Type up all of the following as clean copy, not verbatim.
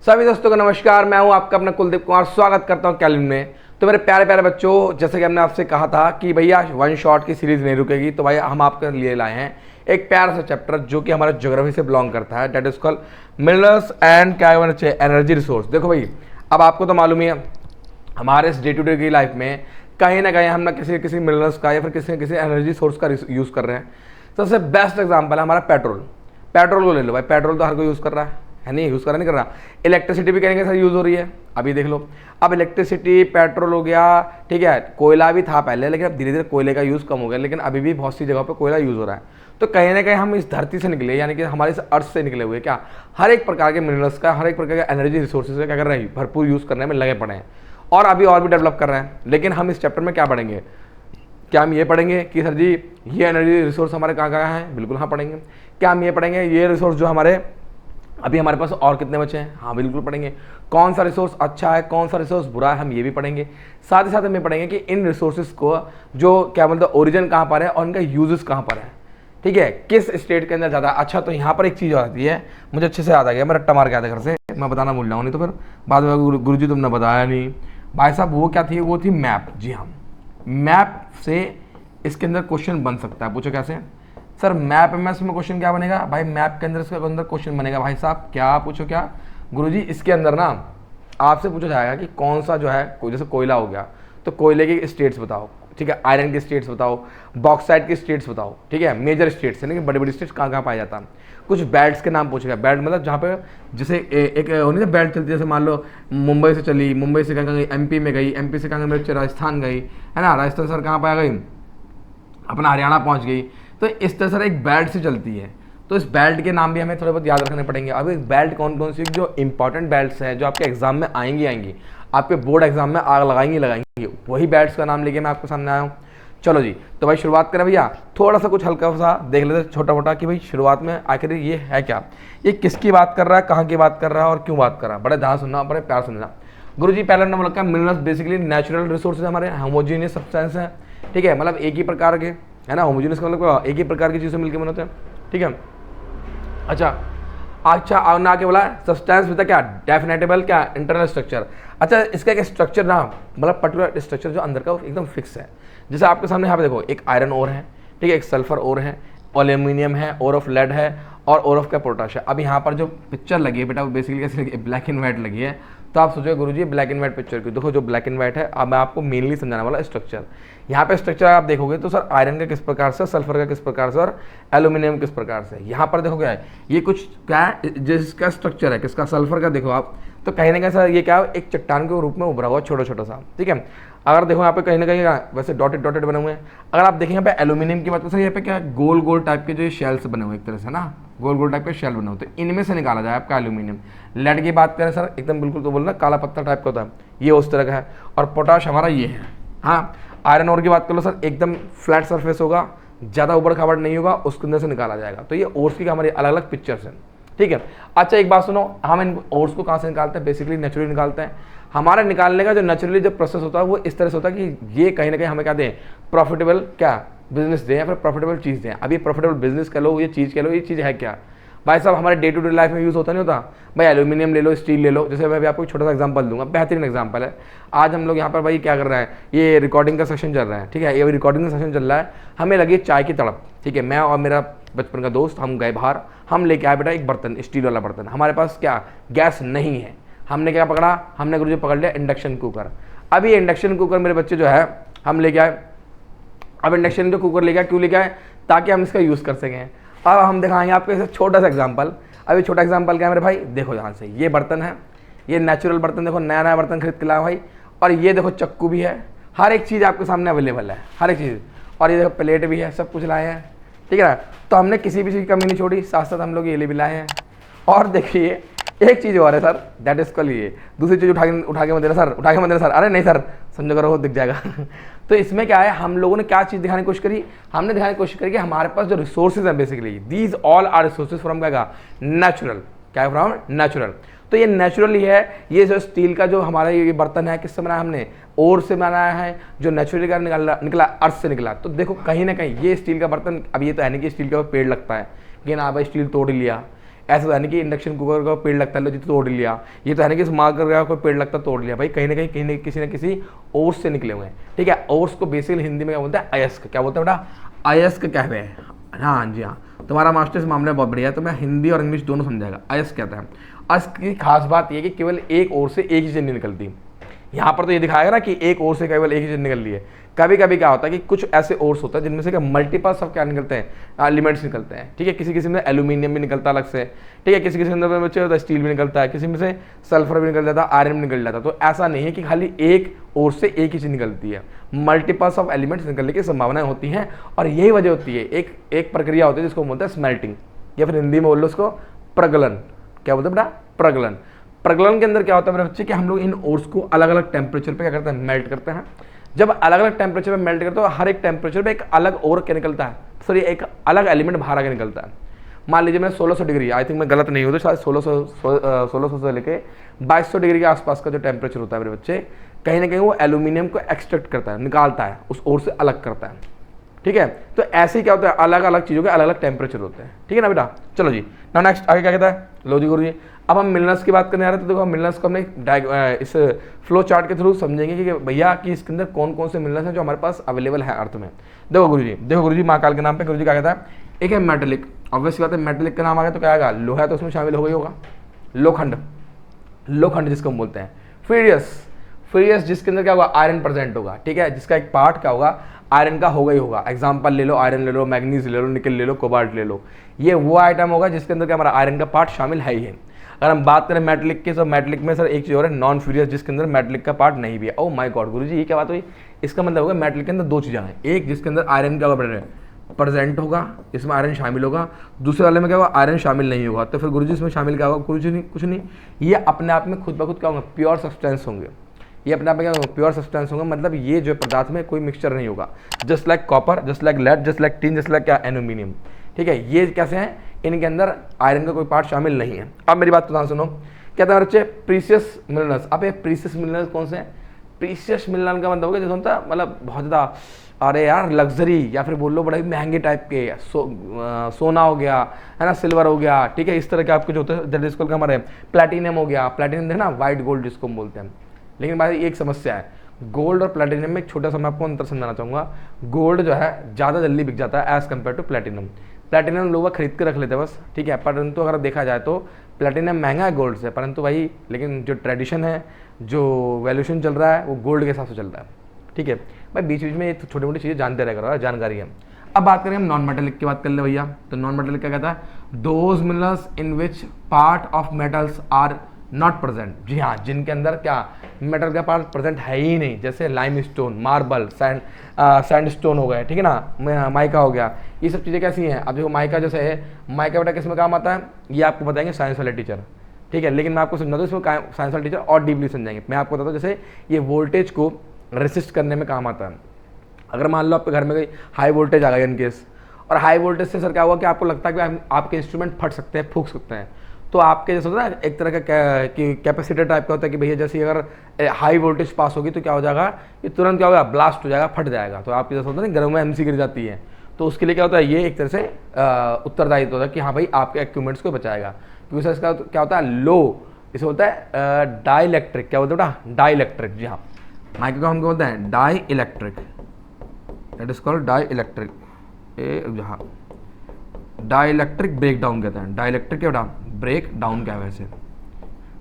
सभी दोस्तों को नमस्कार। मैं हूं आपका अपना कुलदीप कुमार। स्वागत करता हूं कैलिन में। तो मेरे प्यारे प्यारे बच्चों, जैसे कि हमने आपसे कहा था कि भैया वन शॉट की सीरीज नहीं रुकेगी, तो भाई हम आपके लिए लाए हैं एक प्यारा सा चैप्टर जो कि हमारे ज्योग्राफी से बिलोंग करता है। That is called minerals and क्या एनर्जी रिसोर्स। देखो भाई, अब आपको तो मालूम ही है हमारे इस डे टू डे की लाइफ में कहीं ना कहीं हम ना किसी मिनरल्स का या फिर किसी एनर्जी सोर्स का यूज़ कर रहे हैं। सबसे बेस्ट एग्जाम्पल है हमारा पेट्रोल। पेट्रोल को ले लो भाई, पेट्रोल तो हर कोई यूज़ कर रहा है नहीं, यूज़ कर रहा नहीं कर रहा। इलेक्ट्रिसिटी भी कहेंगे सर यूज़ हो रही है, अभी देख लो। अब इलेक्ट्रिसिटी पेट्रोल हो गया, ठीक है। कोयला भी था पहले, लेकिन अब धीरे धीरे कोयले का यूज़ कम हो गया, लेकिन अभी भी बहुत सी जगहों पे कोयला यूज़ हो रहा है। तो कहीं ना कहीं हम इस धरती से निकले, यानी कि हमारे इस अर्थ से निकले हुए क्या हर एक प्रकार के मिनरल्स का, हर एक प्रकार के एनर्जी रिसोर्सेज का क्या कर रहे हैं, भरपूर यूज़ करने में लगे पड़े हैं और अभी और भी डेवलप कर रहे हैं। लेकिन हम इस चैप्टर में क्या पढ़ेंगे? क्या हम ये पढ़ेंगे कि सर जी ये एनर्जी रिसोर्स हमारे कहाँ कहाँ हैं? बिल्कुल हाँ पढ़ेंगे। क्या हम ये पढ़ेंगे ये रिसोर्स जो हमारे अभी हमारे पास और कितने बचे हैं? हाँ बिल्कुल पढ़ेंगे। कौन सा रिसोर्स अच्छा है, कौन सा रिसोर्स बुरा है, हम ये भी पढ़ेंगे। साथ ही साथ हम ये पढ़ेंगे कि इन रिसोर्सेज को जो क्या बोलते हैं ओरिजिन कहाँ पर है और इनका यूजेस कहाँ पर है, ठीक है, किस स्टेट के अंदर ज़्यादा अच्छा। तो यहाँ पर एक चीज़ आती है, मुझे अच्छे से याद आ गया, मैं रट्टा मार के आया था घर से, मैं बताना भूल जाऊँ नहीं तो फिर बाद में गुरुजी तुमने बताया नहीं। भाई साहब वो क्या थी? वो थी मैप। जी हाँ, मैप से इसके अंदर क्वेश्चन बन सकता है। पूछो कैसे? सर मैप में इसमें क्वेश्चन क्या बनेगा? भाई मैप के अंदर इसके अंदर क्वेश्चन बनेगा भाई साहब क्या? पूछो क्या गुरुजी? इसके अंदर ना आपसे पूछा जाएगा कि कौन सा जो है, जैसे कोयला हो गया तो कोयले की स्टेट्स बताओ, ठीक है, आयरन की स्टेट्स बताओ, बॉक्साइट की स्टेट्स बताओ, ठीक है, मेजर स्टेट्स है ना कि बड़ी बड़ी स्टेट्स कहाँ कहाँ पाया जाता है। कुछ बेल्ट्स के नाम पूछेगा। बेल्ट मतलब जहाँ पे जैसे एक होनी ना बेल्ट चलती है, जैसे मान लो मुंबई से चली, मुंबई से कहाँ गई, एमपी में गई, एमपी से कहाँ गई, राजस्थान गई, है ना, राजस्थान सर कहाँ पाया गई, अपना हरियाणा पहुँच गई। तो इस तरह से एक बेल्ट से चलती है, तो इस बेल्ट के नाम भी हमें थोड़े बहुत याद रखने पड़ेंगे। अब इस बेल्ट कौन कौन सी जो इंपॉर्टेंट बेल्ट्स हैं जो आपके एग्जाम में आएंगी आपके बोर्ड एग्जाम में आग लगाएंगी, वही बेल्ट्स का नाम लेके मैं आपके सामने आया हूँ। चलो जी, तो भाई शुरुआत करें भैया। थोड़ा सा कुछ हल्का सा देख लेते छोटा मोटा कि भाई शुरुआत में आखिर ये है क्या, ये किसकी बात कर रहा है, कहाँ की बात कर रहा है और क्यों बात कर रहा है। बड़े ध्यान सुनना, बड़े प्यार सुनना। गुरुजी पहला नंबर रखा है मिनरल्स, बेसिकली नेचुरल रिसोर्सेज हमारे होमोजीनियस सब्सटेंस हैं, ठीक है, मतलब एक ही प्रकार के, है ना, होमोजीनियस का मतलब एक ही प्रकार की चीज़ें मिलकर बनते हैं, ठीक है। अच्छा ना के बोला सब्सटेंस विद क्या डेफिनेटेबल क्या इंटरनल स्ट्रक्चर। अच्छा इसका एक स्ट्रक्चर ना, मतलब पर्टिकुलर स्ट्रक्चर जो अंदर का एकदम फिक्स है। जैसे आपके सामने यहाँ पे देखो एक आयरन ओर है, ठीक है, एक सल्फर ओर है, एल्यूमिनियम है, ओर ऑफ लेड है और ओर ऑफ क्या पोटाश है। अब यहाँ पर जो पिक्चर लगी है बेटा वो बेसिकली कैसे लगी है? ब्लैक एंड व्हाइट लगी है। तो आप सोचो गुरुजी ब्लैक एंड व्हाइट पिक्चर की, देखो जो ब्लैक एंड व्हाइट है। अब मैं आपको मेनली समझाने वाला स्ट्रक्चर। यहाँ पे स्ट्रक्चर आप देखोगे तो सर आयरन का किस प्रकार से, सल्फर का किस प्रकार से और एल्यूमिनियम किस प्रकार से। यहाँ पर देखो क्या है, ये कुछ क्या है जिसका स्ट्रक्चर है, किसका, सल्फर का। देखो आप तो कहीं ना कहीं सर ये क्या है, एक चट्टान के रूप में उभरा हुआ छोटा छोटा सा, ठीक है। अगर देखो यहाँ पे कहीं ना कहीं वैसे डॉटेड डॉटेड बने हुए हैं। अगर आप देखें यहाँ पे एल्यूमिनियम की बात करें, यहाँ पे क्या गोल गोल टाइप के जो शेल्स बने हुए एक तरह से ना, गोल गोल टाइप के शेल बने होते हैं, इनमें से निकाला जाए आपका एल्यूमिनियम। लेड की बात करें सर एकदम बिल्कुल तो बोलना काला पत्ता टाइप का होता है, ये उस तरह का है। और पोटाश हमारा ये है। हाँ, आयरन ओर की बात कर लो सर, एकदम फ्लैट सरफेस होगा, ज़्यादा उबड़ खाबड़ नहीं होगा, उसके अंदर से निकाला जाएगा। तो ये ओर्स की हमारी अलग अलग पिक्चर्स हैं, ठीक है। अच्छा एक बात सुनो, हम इन ओर्स को कहाँ से निकालते हैं? बेसिकली नेचुरली निकालते हैं। हमारा निकालने का जो नेचुरली जो प्रोसेस होता है वो इस तरह से होता है कि ये कहीं ना कहीं हमें क्या दें, प्रॉफिटेबल क्या बिजनेस दें या फिर प्रॉफिटेबल चीज़ दें। अब ये प्रॉफिटेबल बिजनेस कह लो, ये चीज़ कह लो, ये चीज़ है क्या भाई साहब? हमारे डे टू डे लाइफ में यूज़ होता नहीं होता भाई। एल्यूमिनियम ले लो, स्टील ले लो। जैसे मैं भी आपको एक छोटा सा एग्जांपल दूंगा, बेहतरीन एग्जांपल है। आज हम लोग यहाँ पर भाई क्या कर रहे हैं, ये रिकॉर्डिंग का सेशन चल रहा है, ठीक है, ये रिकॉर्डिंग का सेशन चल रहा है। हमें लगी चाय की तड़प, ठीक है, मैं और मेरा बचपन का दोस्त हम गए बाहर, हम लेके आए बेटा एक बर्तन, स्टील वाला बर्तन। हमारे पास क्या गैस नहीं है, हमने क्या पकड़ा, हमने गुरुजी पकड़ लिया इंडक्शन कुकर। अब ये इंडक्शन कुकर मेरे बच्चे जो है हम लेके आए। अब इंडक्शन जो कुकर लेके आए, क्यों लेके आए? ताकि हम इसका यूज़ कर सकें। अब हम दिखाएंगे आपको ऐसे छोटा सा एग्जाम्पल। अभी छोटा एग्जाम्पल क्या है मेरे भाई, देखो यहाँ से ये बर्तन है, ये नेचुरल बर्तन, देखो नया नया बर्तन खरीद के लाया भाई। और ये देखो चक्कू भी है, हर एक चीज़ आपके सामने अवेलेबल है, हर एक चीज़। और ये देखो प्लेट भी है, सब कुछ लाए हैं, ठीक है ना। तो हमने किसी भी चीज़ की कमी नहीं छोड़ी, साथ साथ हम लोग ये ले भी लाए हैं। और देखिए एक चीज़ और है सर, दैट इज कल ये दूसरी चीज़ उठा के मत देना सर, उठा के मत देना सर, अरे नहीं सर समझो करो दिख जाएगा। तो इसमें क्या है, हम लोगों ने क्या चीज़ दिखाने की कोशिश करी, हमने दिखाने की कोशिश करी कि हमारे पास जो रिसोर्सेज हैं basically these all are resources from क्या नेचुरल, क्या फ्रॉम नेचुरल। तो ये नेचुरली है। ये जो स्टील का जो हमारा ये बर्तन है किससे बनाया हमने, ओर से बनाया है, जो नेचुरली का निकला अर्थ से निकला। तो देखो कहीं ना कहीं ये स्टील का बर्तन, अब ये तो है नहीं कि स्टील का पेड़ लगता है कि ना भाई स्टील तोड़ लिया, ऐसा तो है नहीं कि इंडक्शन कुकर का पेड़ लगता है लो जी तो तोड़ लिया, ये तो है नहीं कि स्मार्ट का कोई पेड़ लगता तोड़ लिया, भाई कहीं ना किसी न किसी ओर्स से निकले हुए हैं। ठीक है, ओर्स को बेसिकली हिंदी में क्या बोलते हैं, अयस्क। क्या बोलते हैं बेटा, अयस्क कहते हैं। हाँ जी हाँ, तुम्हारा मास्टर इस मामले में बहुत बढ़िया है, तो मैं हिंदी और इंग्लिश दोनों समझाएगा। अयस्क कहता है। अयस्क की खास बात यह कि केवल एक ओर से एक ही चीज़ नहीं निकलती। यहाँ पर तो ये दिखाएगा ना कि एक ओर से केवल एक ही चीज निकल रही है। कभी कभी क्या होता है कि कुछ ऐसे ओर्स होता है जिनमें से क्या मल्टीपल्स ऑफ क्या निकलते हैं, एलिमेंट्स निकलते हैं। ठीक है, किसी किसी में एल्यूमिनियम भी निकलता है अलग से। ठीक है, किसी किसी में बच्चे होता है स्टील भी निकलता है, किसी में से सल्फर भी निकल जाता है, आयरन भी निकल जाता है। तो ऐसा नहीं है कि खाली एक ओर से एक ही चीज निकलती है, मल्टीपल्स ऑफ एलिमेंट्स निकलने की संभावनाएं होती हैं। और यही वजह होती है, एक प्रक्रिया होती है जिसको बोलते हैं स्मेल्टिंग, या फिर हिंदी में बोल लो उसको प्रगलन। क्या बोलते हैं बेटा, प्रगलन। प्रगलन के अंदर क्या होता है मेरे बच्चे कि हम लोग इन ओर्स को अलग अलग टेम्परेचर पे क्या करते हैं, मेल्ट करते हैं। जब अलग अलग टेम्परेचर पे मेल्ट करते हो, हर एक टेम्परेचर पे एक अलग ओर क्या निकलता है, सॉरी एक अलग एलिमेंट बाहर आके निकलता है। मान लीजिए मैं 1600 डिग्री, आई थिंक मैं गलत नहीं हूँ तो शायद 1600 से लेके 2200 डिग्री के आसपास का जो टेम्परेचर होता है मेरे बच्चे, कहीं ना कहीं वो एल्यूमिनियम को एक्सट्रैक्ट करता है, निकालता है, उस ओर से अलग करता है। ठीक है, तो ऐसे ही क्या होता है, अलग अलग चीज़ों के अलग अलग टेम्परेचर होते हैं। ठीक है ना बेटा, चलो जी ना नेक्स्ट आगे क्या कहता है, लो जी गुरु जी। अब हम मिलनर्स की बात करने आ रहे थे। तो देखो मिलनर्स को हमने इस फ्लो चार्ट के थ्रू समझेंगे कि भैया कि इसके अंदर कौन कौन से मिलनर्स हैं जो हमारे पास अवेलेबल है अर्थ में। देखो गुरुजी महाकाल के नाम पे गुरुजी क्या कहता है, एक है मेटेलिक। ऑब्वियस बात है, मेटेलिक का नाम आ गया तो क्या आएगा, लोहा तो उसमें शामिल हो गई होगा, लोखंड, लोखंड जिसको हम बोलते हैं। फेरियस जिसके अंदर क्या होगा, आयरन प्रेजेंट होगा। ठीक है, जिसका एक पार्ट क्या होगा, आयरन का होगा ही होगा। एग्जांपल ले लो, आयरन ले लो, मैग्नीज ले लो, निकल ले लो, कोबाल्ट ले लो। ये वो आइटम होगा जिसके अंदर क्या हमारा आयरन का पार्ट शामिल है ही है। अगर हम बात करें मेटलिक की, तो मेटलिक में सर एक चीज़ और है, नॉन फ्यूरियस, जिसके अंदर मेटलिक का पार्ट नहीं भी है। ओह माय गॉड गुरुजी ये क्या बात हुई, इसका मतलब होगा मेटलिक के अंदर दो चीज़ें हैं, एक जिसके अंदर आयरन का प्रेजेंट होगा, इसमें आयरन शामिल होगा, दूसरे वाले में क्या होगा, आयरन शामिल नहीं होगा। तो फिर गुरुजी इसमें शामिल क्या होगा, गुरुजी नहीं, कुछ नहीं, ये अपने आप में खुद ब खुद क्या होंगे, प्योर सब्सटेंस होंगे। ये अपने आप में क्या होगा, प्योर सब्सटेंस होगा, मतलब ये जो पदार्थ में कोई मिक्सचर नहीं होगा। Just like copper, just like lead, just like tin, just like क्या एल्यूमिनियम। ठीक है, ये कैसे हैं, इनके अंदर आयरन का कोई पार्ट शामिल नहीं है। अब मेरी बात ध्यान सुनो, कहता है बच्चे प्रीशियस मिनरल्स। अब ये प्रीशियस मिनरल्स कौन से हैं, प्रीशियस मिनरल का मतलब होगा जैसे होता है मतलब बहुत ज़्यादा, अरे यार लग्जरी, या फिर बोल लो बड़े महंगे टाइप के, सोना हो गया है ना, सिल्वर हो गया। ठीक है, इस तरह के आपके जो होते हैं जिसको हमारे प्लेटिनियम हो गया, प्लेटिनियम है ना, वाइट गोल्ड जिसको हम बोलते हैं। लेकिन भाई एक समस्या है, गोल्ड और प्लेटिनियम में एक छोटा सा मैं आपको अंतर समझाना चाहूँगा। गोल्ड जो है ज़्यादा जल्दी बिक जाता है as compare to platinum. Platinum लोग खरीद के रख लेते हैं बस। ठीक है, परंतु अगर देखा जाए तो प्लेटिनम महंगा है गोल्ड से, परंतु भाई लेकिन जो ट्रेडिशन है, जो वैल्यूशन चल रहा है वो गोल्ड के हिसाब से चल रहा है। ठीक है भाई, बीच बीच में ये छोटी मोटी चीज़ें जानते रह करो, जानकारी है। अब बात करें हम नॉन मेटेलिक की बात कर ले भैया, तो नॉन मेटेलिक क्या कहता है, those minerals in which part of metals are not present. जी हाँ, जिनके अंदर क्या मेटल का पार्ट प्रेजेंट है ही नहीं, जैसे लाइमस्टोन, मार्बल, सैंडस्टोन हो गए। ठीक है ना, माइका हो गया, ये सब चीज़ें कैसी हैं। अब देखो माइका जैसे है, माइका बेटा किस में काम आता है, ये आपको बताएंगे साइंस वाले टीचर। ठीक है, लेकिन मैं आपको समझा दूँ इसमें साइंस वाले टीचर और डीपली समझाएंगे। मैं आपको बताता हूँ, जैसे ये वोल्टेज को रेसिस्ट करने में काम आता है। अगर मान लो आपके घर में कोई हाई वोल्टेज आ गई इन केस, और हाई वोल्टेज से सर क्या हुआ कि आपको लगता है कि आपके इंस्ट्रूमेंट फट सकते हैं, फूक सकते हैं, तो आपके जैसे होता है ना एक तरह का कैपेसिटर टाइप का होता है कि भैया जैसे अगर हाई वोल्टेज पास होगी तो क्या हो जाएगा, ये तुरंत क्या होगा, ब्लास्ट हो जाएगा, फट जाएगा। तो आपके जैसे होता है ना घरों में एमसी गिर जाती है, तो उसके लिए क्या होता है, ये एक तरह से उत्तरदायित्व होता है कि हाँ भाई आपके इक्विपमेंट्स को बचाएगा। क्योंकि इसका क्या होता है, लो इसे होता है डाई इलेक्ट्रिक। क्या बोलते हैं बेटा, डाई इलेक्ट्रिक। जी हाँ, माइका को हम क्या बोलते हैं, dielectric, that is called dielectric. जहाँ डाई इलेक्ट्रिक ब्रेक डाउन कहते हैं, डाई इलेक्ट्रिक क्या बेटा, ब्रेक डाउन क्या है वैसे,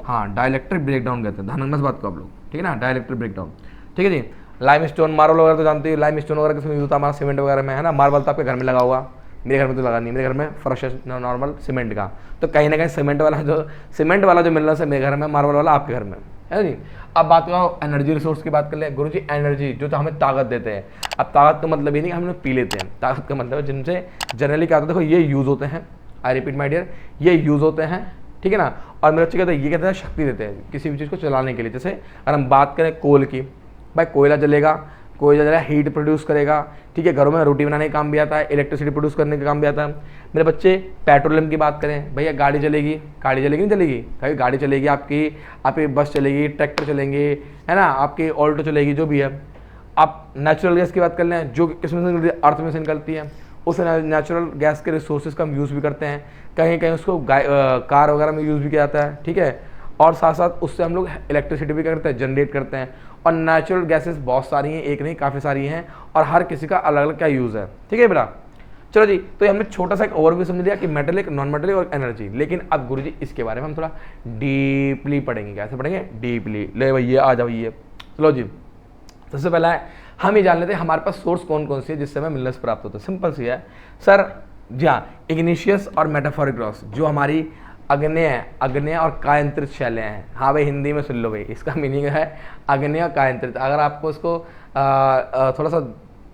हाँ डाई इलेक्ट्रिक ब्रेक डाउन कहते हैं, ध्यान रखना इस बात को आप लोग। ठीक है ना, डाई इलेक्ट्रिक ब्रेक डाउन। ठीक है जी, लाइम स्टोन, मार्बल वगैरह तो जानते हो, लाइम स्टोन वगैरह किसमें यूज होता है, हमारा सीमेंट वगैरह में है ना। मार्बल तो आपके घर में लगा हुआ, मेरे घर में तो लगा नहीं, मेरे घर में फर्श नॉर्मल सीमेंट का। तो कहीं ना कहीं सीमेंट वाला जो मिल रहा है मेरे घर में, मार्बल वाला आपके घर में है जी। अब बात करो एनर्जी रिसोर्स की बात कर ले गुरुजी। एनर्जी जो तो हमें ताकत देते हैं। अब ताकत का मतलब ये नहीं कि हम लोग पी लेते हैं, ताकत का मतलब है जिनसे जनरली क्या होता है, देखो ये यूज़ होते हैं, आई रिपीट माय डियर, ये यूज़ होते हैं। ठीक है ना, और मेरे बच्चे कहते हैं ये कहते हैं शक्ति देते हैं किसी भी चीज़ को चलाने के लिए। जैसे अगर हम बात करें कोल की, भाई कोयला जलेगा, कोयला जला हीट प्रोड्यूस करेगा। ठीक है, घरों में रोटी बनाने का काम भी आता है, इलेक्ट्रिसिटी प्रोड्यूस करने का काम भी आता है। मेरे बच्चे पेट्रोलियम की बात करें, भैया गाड़ी चलेगी नहीं चलेगी, कभी गाड़ी चलेगी आपकी बस चलेगी, ट्रैक्टर चलेंगे, है ना, आपकी ऑल्टो चलेगी, जो भी है। आप नेचुरल गैस की बात कर लें, जो किसमें से निकलती है, अर्थ में से निकलती है, उस नेचुरल गैस के रिसोर्सेज का हम यूज़ भी करते हैं, कहीं कहीं उसको कार वगैरह में यूज़ भी किया जाता है, ठीक है। और साथ साथ उससे हम लोग इलेक्ट्रिसिटी भी करते हैं, जनरेट करते हैं। और नेचुरल गैसेस बहुत सारी हैं, एक नहीं काफ़ी सारी हैं, और हर किसी का अलग अलग क्या यूज़ है, ठीक है बेटा। चलो जी, तो हमने छोटा सा एक ओवरव्यू समझ लिया कि मेटेलिक, नॉन मेटेलिक और एनर्जी। लेकिन अब गुरुजी इसके बारे में हम थोड़ा डीपली पढ़ेंगे। कैसे पढ़ेंगे? डीपली। ले भैया आ जाओ ये। चलो जी, सबसे पहला है हम ये जान लेते हैं हमारे पास सोर्स कौन कौन सी है जिससे हमें मिनरल्स प्राप्त होता है। सिंपल सी है सर जी हाँ, इग्निशियस और मेटाफोरिक रॉक्स, जो हमारी अग्नेय और कायांतरित शैलें हैं। हाँ भाई, हिंदी में सुन लो भाई, इसका मीनिंग है अग्नेय और कायांतरित। अगर आपको इसको थोड़ा सा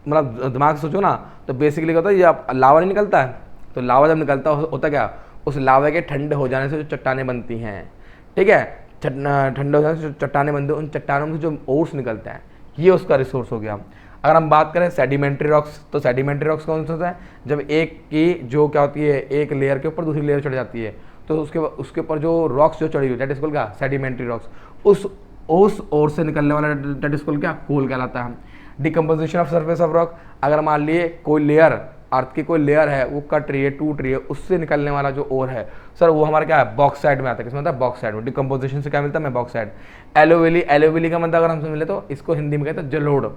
मतलब दिमाग से सोचो ना, तो बेसिकली क्या होता है, ये आप लावा नहीं निकलता है, तो लावा जब निकलता है होता क्या, उस लावा के ठंडे हो जाने से जो चट्टानें बनती हैं, ठीक है, ठंडे हो जाने से जो चट्टानें बनती हैं, उन चट्टानों में से जो ओर्स निकलते हैं, ये उसका रिसोर्स हो गया। अगर हम बात करें सेडिमेंट्री रॉक्स, तो सेडिमेंट्री रॉक्स कौन सा होता है, जब एक की जो क्या होती है, एक लेयर के ऊपर दूसरी लेयर चढ़ जाती है, तो उसके ऊपर जो रॉक्स जो चढ़ी हुई, दैट इज कॉल्ड क्या, सेडिमेंट्री रॉक्स। उस ओर से निकलने वाला दैट इज कॉल्ड क्या, कोल कहलाता है। Decomposition of surface of rock, अगर मान लिए कोई लेयर, अर्थ की कोई लेयर है, वो कट रही है, टूट रही है, उससे निकलने वाला जो ओर है सर, वो हमारा क्या है, बॉक्साइड में आता है। किसमें आता है? बॉक्साइड में। डिकम्पोजिशन से क्या मिलता है? मैं बॉक्साइड। एलोवेली का मतलब अगर हम मिले तो इसको हिंदी में कहते हैं जलोढ़।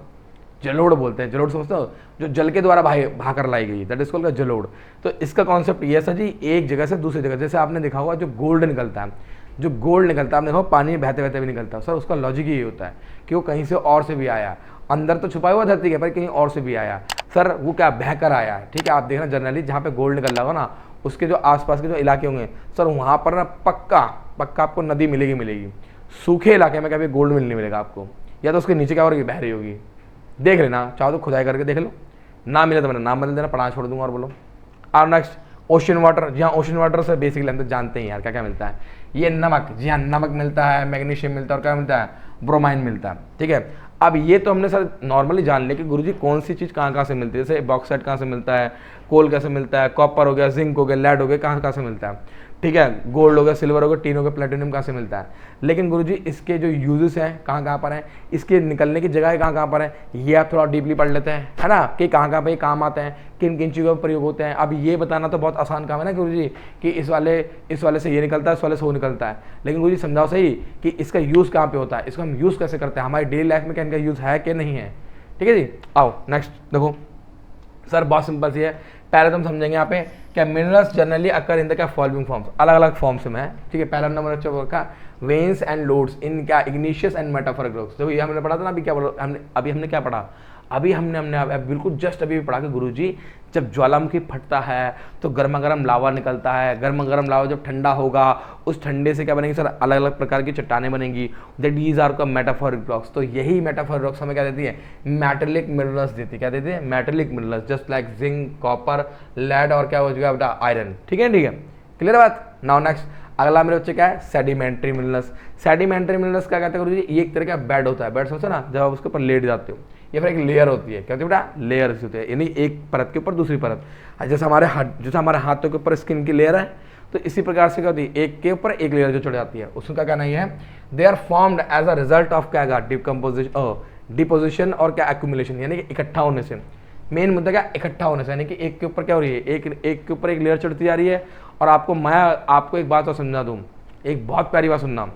जलोढ़ बोलते हैं। जलोढ़ समझते हो? जो जल के द्वारा भाग कर लाई गई, दैट इज कॉल्ड जलोढ़। तो इसका कॉन्सेप्ट ये है सर जी, एक जगह से दूसरी जगह, जैसे आपने देखा होगा जो गोल्ड निकलता है, जो गोल्ड निकलता है, आपने देखो पानी में बहते बहते भी निकलता है सर, उसका लॉजिक ये होता है कि वो कहीं से और से भी आया, अंदर तो छुपा हुआ धरती के पर कहीं और से भी आया सर, वो क्या बहकर आया है, ठीक है। आप देखना जनरली जहाँ पे गोल्ड निकल रहा होगा ना, उसके जो आसपास के जो इलाके होंगे सर, वहाँ पर ना पक्का आपको नदी मिलेगी। सूखे इलाके में कभी गोल्ड नहीं मिलेगा आपको, या तो उसके नीचे क्या हो रही, बह रही होगी। देख लेना, चाहो तो खुदाई करके देख लो, ना मिले तो मैंने नाम बदल देना, पढ़ा छोड़ दूंगा। और बोलो और नेक्स्ट ओशन वाटर। जी हाँ, ओशन वाटर से बेसिकली हम तो जानते हैं यार क्या क्या मिलता है, ये नमक, जी हाँ नमक मिलता है, मैग्नीशियम मिलता है, और क्या मिलता है, ब्रोमाइन मिलता है, ठीक है। अब ये तो हमने सर नॉर्मली जान लिया कि गुरुजी कौन सी चीज़ कहाँ से मिलती है, जैसे बॉक्साइट कहाँ से मिलता है, कोल कैसे मिलता है, कॉपर हो गया, जिंक हो गया, लेड हो गया, कहाँ से मिलता है, ठीक है, गोल्ड हो गया, सिल्वर हो गया, टीन हो गया, प्लेटिनम कहाँ से मिलता है। लेकिन गुरुजी इसके जो यूजेस हैं कहाँ पर हैं, इसके निकलने की जगह कहाँ पर है, ये आप थोड़ा डीपली पढ़ लेते हैं, है ना, कि कहाँ पे काम आते हैं, किन किन चीज़ों का प्रयोग होते हैं। अब ये बताना तो बहुत आसान काम है ना गुरुजी, कि इस वाले से ये निकलता है, इस वाले से वो निकलता है। लेकिन गुरुजी समझाओ सही कि इसका यूज़ कहाँ पे होता है, इसको हम यूज़ कैसे करते हैं, हमारी डेली लाइफ में क्या इनका यूज़ है कि नहीं है, ठीक है जी। आओ नेक्स्ट देखो सर, बहुत सिंपल सी है। पहले तो हम समझेंगे यहाँ पे क्या minerals generally occur in the क्या फॉलोइंग फॉर्म्स, अलग अलग फॉर्म्स में है, ठीक है। पहला नंबर का वेन्स एंड लोड्स इन क्या इग्निशियस एंड मेटाफोरिक रॉक्स। तो ये हमने पढ़ा था ना, हमने क्या पढ़ा, हमने बिल्कुल जस्ट अभी भी पढ़ा कि गुरुजी जब ज्वालामुखी फटता है तो गर्मा गर्म लावा निकलता है, गर्मा गर्म लावा जब ठंडा होगा, उस ठंडे से क्या बनेगी सर, अलग अलग प्रकार की चट्टानें बनेंगी, दैट दीज आर का मेटाफोरिक रॉक्स। तो यही मेटाफोरिक रॉक्स हमें क्या देती है, मेटेलिक मिनरल्स देती है। क्या देती है? Metallic minerals, just like zinc, copper, lead और क्या हो जाएगा बेटा, आयरन, ठीक है, ठीक है, क्लियर बात। नाउ नेक्स्ट अगला मेरे बच्चे क्या है, सेडिमेंट्री मिनरल्स। सेडिमेंट्री मिनरल्स क्या कहते हैं गुरुजी, ये एक तरह का बेड होता है, बेड समझो ना, जब आप उसके ऊपर लेट जाते हो, या फिर एक लेयर होती है, क्या होती है बेटा, लेयर्स होते हैं, यानी एक परत के ऊपर दूसरी परत। जैसे हमारे हाथों के ऊपर स्किन की लेयर है, तो इसी प्रकार से क्या होती है, एक के ऊपर एक लेयर जो चढ़ जाती है, उसमें क्या कहना है, they are formed as a result of क्या, डिपोजिशन और क्या, एक्यूमुलेशन, यानी कि इकट्ठा होने से। मेन मुद्दा क्या, इकट्ठा होने से, यानी कि एक के ऊपर क्या हो रही है, एक के ऊपर एक लेयर चढ़ती जा रही है। और आपको एक बात और समझा दूँ, एक बहुत प्यारी बात सुनना,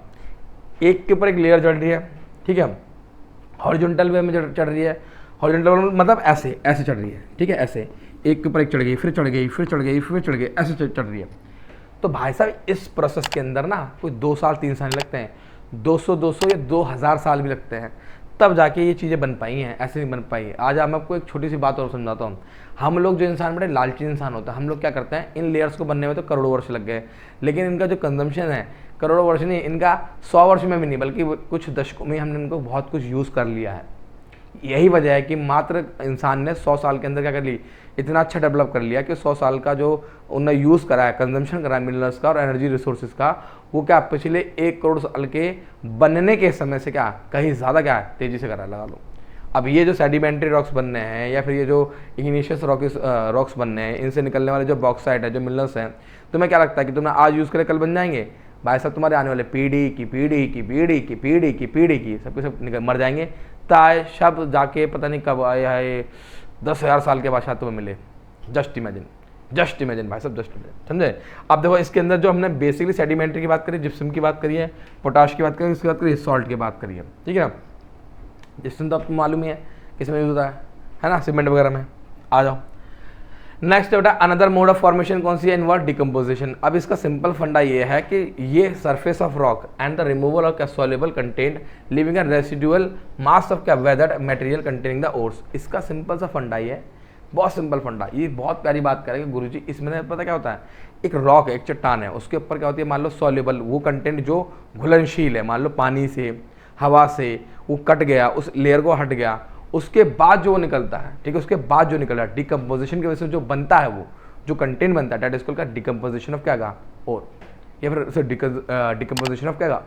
एक के ऊपर एक लेयर चढ़ रही है, ठीक है, हॉरिजॉन्टल वे में चढ़ रही है, हॉरिजॉन्टल मतलब ऐसे चढ़ रही है, ठीक है, ऐसे एक के ऊपर एक चढ़ गई, फिर चढ़ गई, फिर चढ़ गई, फिर चढ़ गई, ऐसे चढ़ रही है। तो भाई साहब इस प्रोसेस के अंदर ना कोई 2 साल 3 साल लगते हैं, 200 या 2000 साल भी लगते हैं, तब जाके ये चीज़ें बन पाई हैं, ऐसे नहीं बन पाई। आज मैं आपको एक छोटी सी बात और समझाता हूँ। हम लोग जो इंसान बड़े लालची इंसान होता है, हम लोग क्या करते हैं, इन लेयर्स को बनने में तो करोड़ों वर्ष लग गए, लेकिन इनका जो कंजम्पशन है करोड़ों वर्ष नहीं, इनका 100 वर्ष में भी नहीं, बल्कि कुछ दशकों में हमने इनको बहुत कुछ यूज़ कर लिया है। यही वजह है कि मात्र इंसान ने 100 साल के अंदर क्या कर ली, इतना अच्छा डेवलप कर लिया कि 100 साल का जो उन्होंने यूज़ करा है, कंजम्पशन करा है मिनरल्स का और एनर्जी रिसोर्सेज का, वो क्या पिछले 1 करोड़ साल के बनने के समय से क्या कहीं ज़्यादा क्या है, तेज़ी से करा है, लगा लो। अब ये जो सेडिमेंट्री रॉक्स बनने हैं या फिर ये जो इग्निशियस रॉक्स बनने हैं, इनसे निकलने वाले जो बॉक्साइट है, जो मिनरल्स हैं, तुम्हें क्या लगता है कि तुमने आज यूज़ करे कल बन जाएंगे? भाई साहब तुम्हारे आने वाले पीढ़ी की सबके सब मर जाएंगे, ताय शब्द जाके पता नहीं कब आया है, 10,000 साल के बाद शायद तुम्हें मिले, जस्ट इमेजिन भाई सब, जस्ट इमेजिन, समझे। अब देखो इसके अंदर जो हमने बेसिकली सेडिमेंट्री की बात करी, जिप्सम की बात करी है, पोटाश की बात करी, उसकी बात करी, सॉल्ट की बात करी है, ठीक है ना। जिप्सम तो आपको मालूम ही है किस में यूज होता है ना, सीमेंट वगैरह में। आ जाओ नेक्स्ट बेटा, अनदर मोड ऑफ फॉर्मेशन कौन सी है, इन्वॉल्व डिकम्पोजिशन। अब इसका सिंपल फंडा ये है कि ये surface of rock and the removal of क्या soluble content living and residual mass of क्या weathered material containing the ores. इसका सिंपल सा फंडा ये है, बहुत सिंपल फंडा। ये बहुत प्यारी बात करेंगे गुरुजी, इसमें पता क्या होता है, एक रॉक है, एक चट्टान है, उसके ऊपर क्या होती है, मान लो सॉल्युबल वो कंटेंट जो घुलनशील है, मान लो पानी से, हवा से, वो कट गया, उस लेयर को हट गया, उसके बाद जो निकलता है, ठीक है, उसके बाद जो निकल रहा है डिकम्पोजिशन की वजह से जो बनता है, वो जो कंटेंट बनता है, दैट इज कॉल्ड का डिकम्पोजिशन ऑफ क्या गा और, या फिर डिकम्पोजिशन ऑफ क्या गा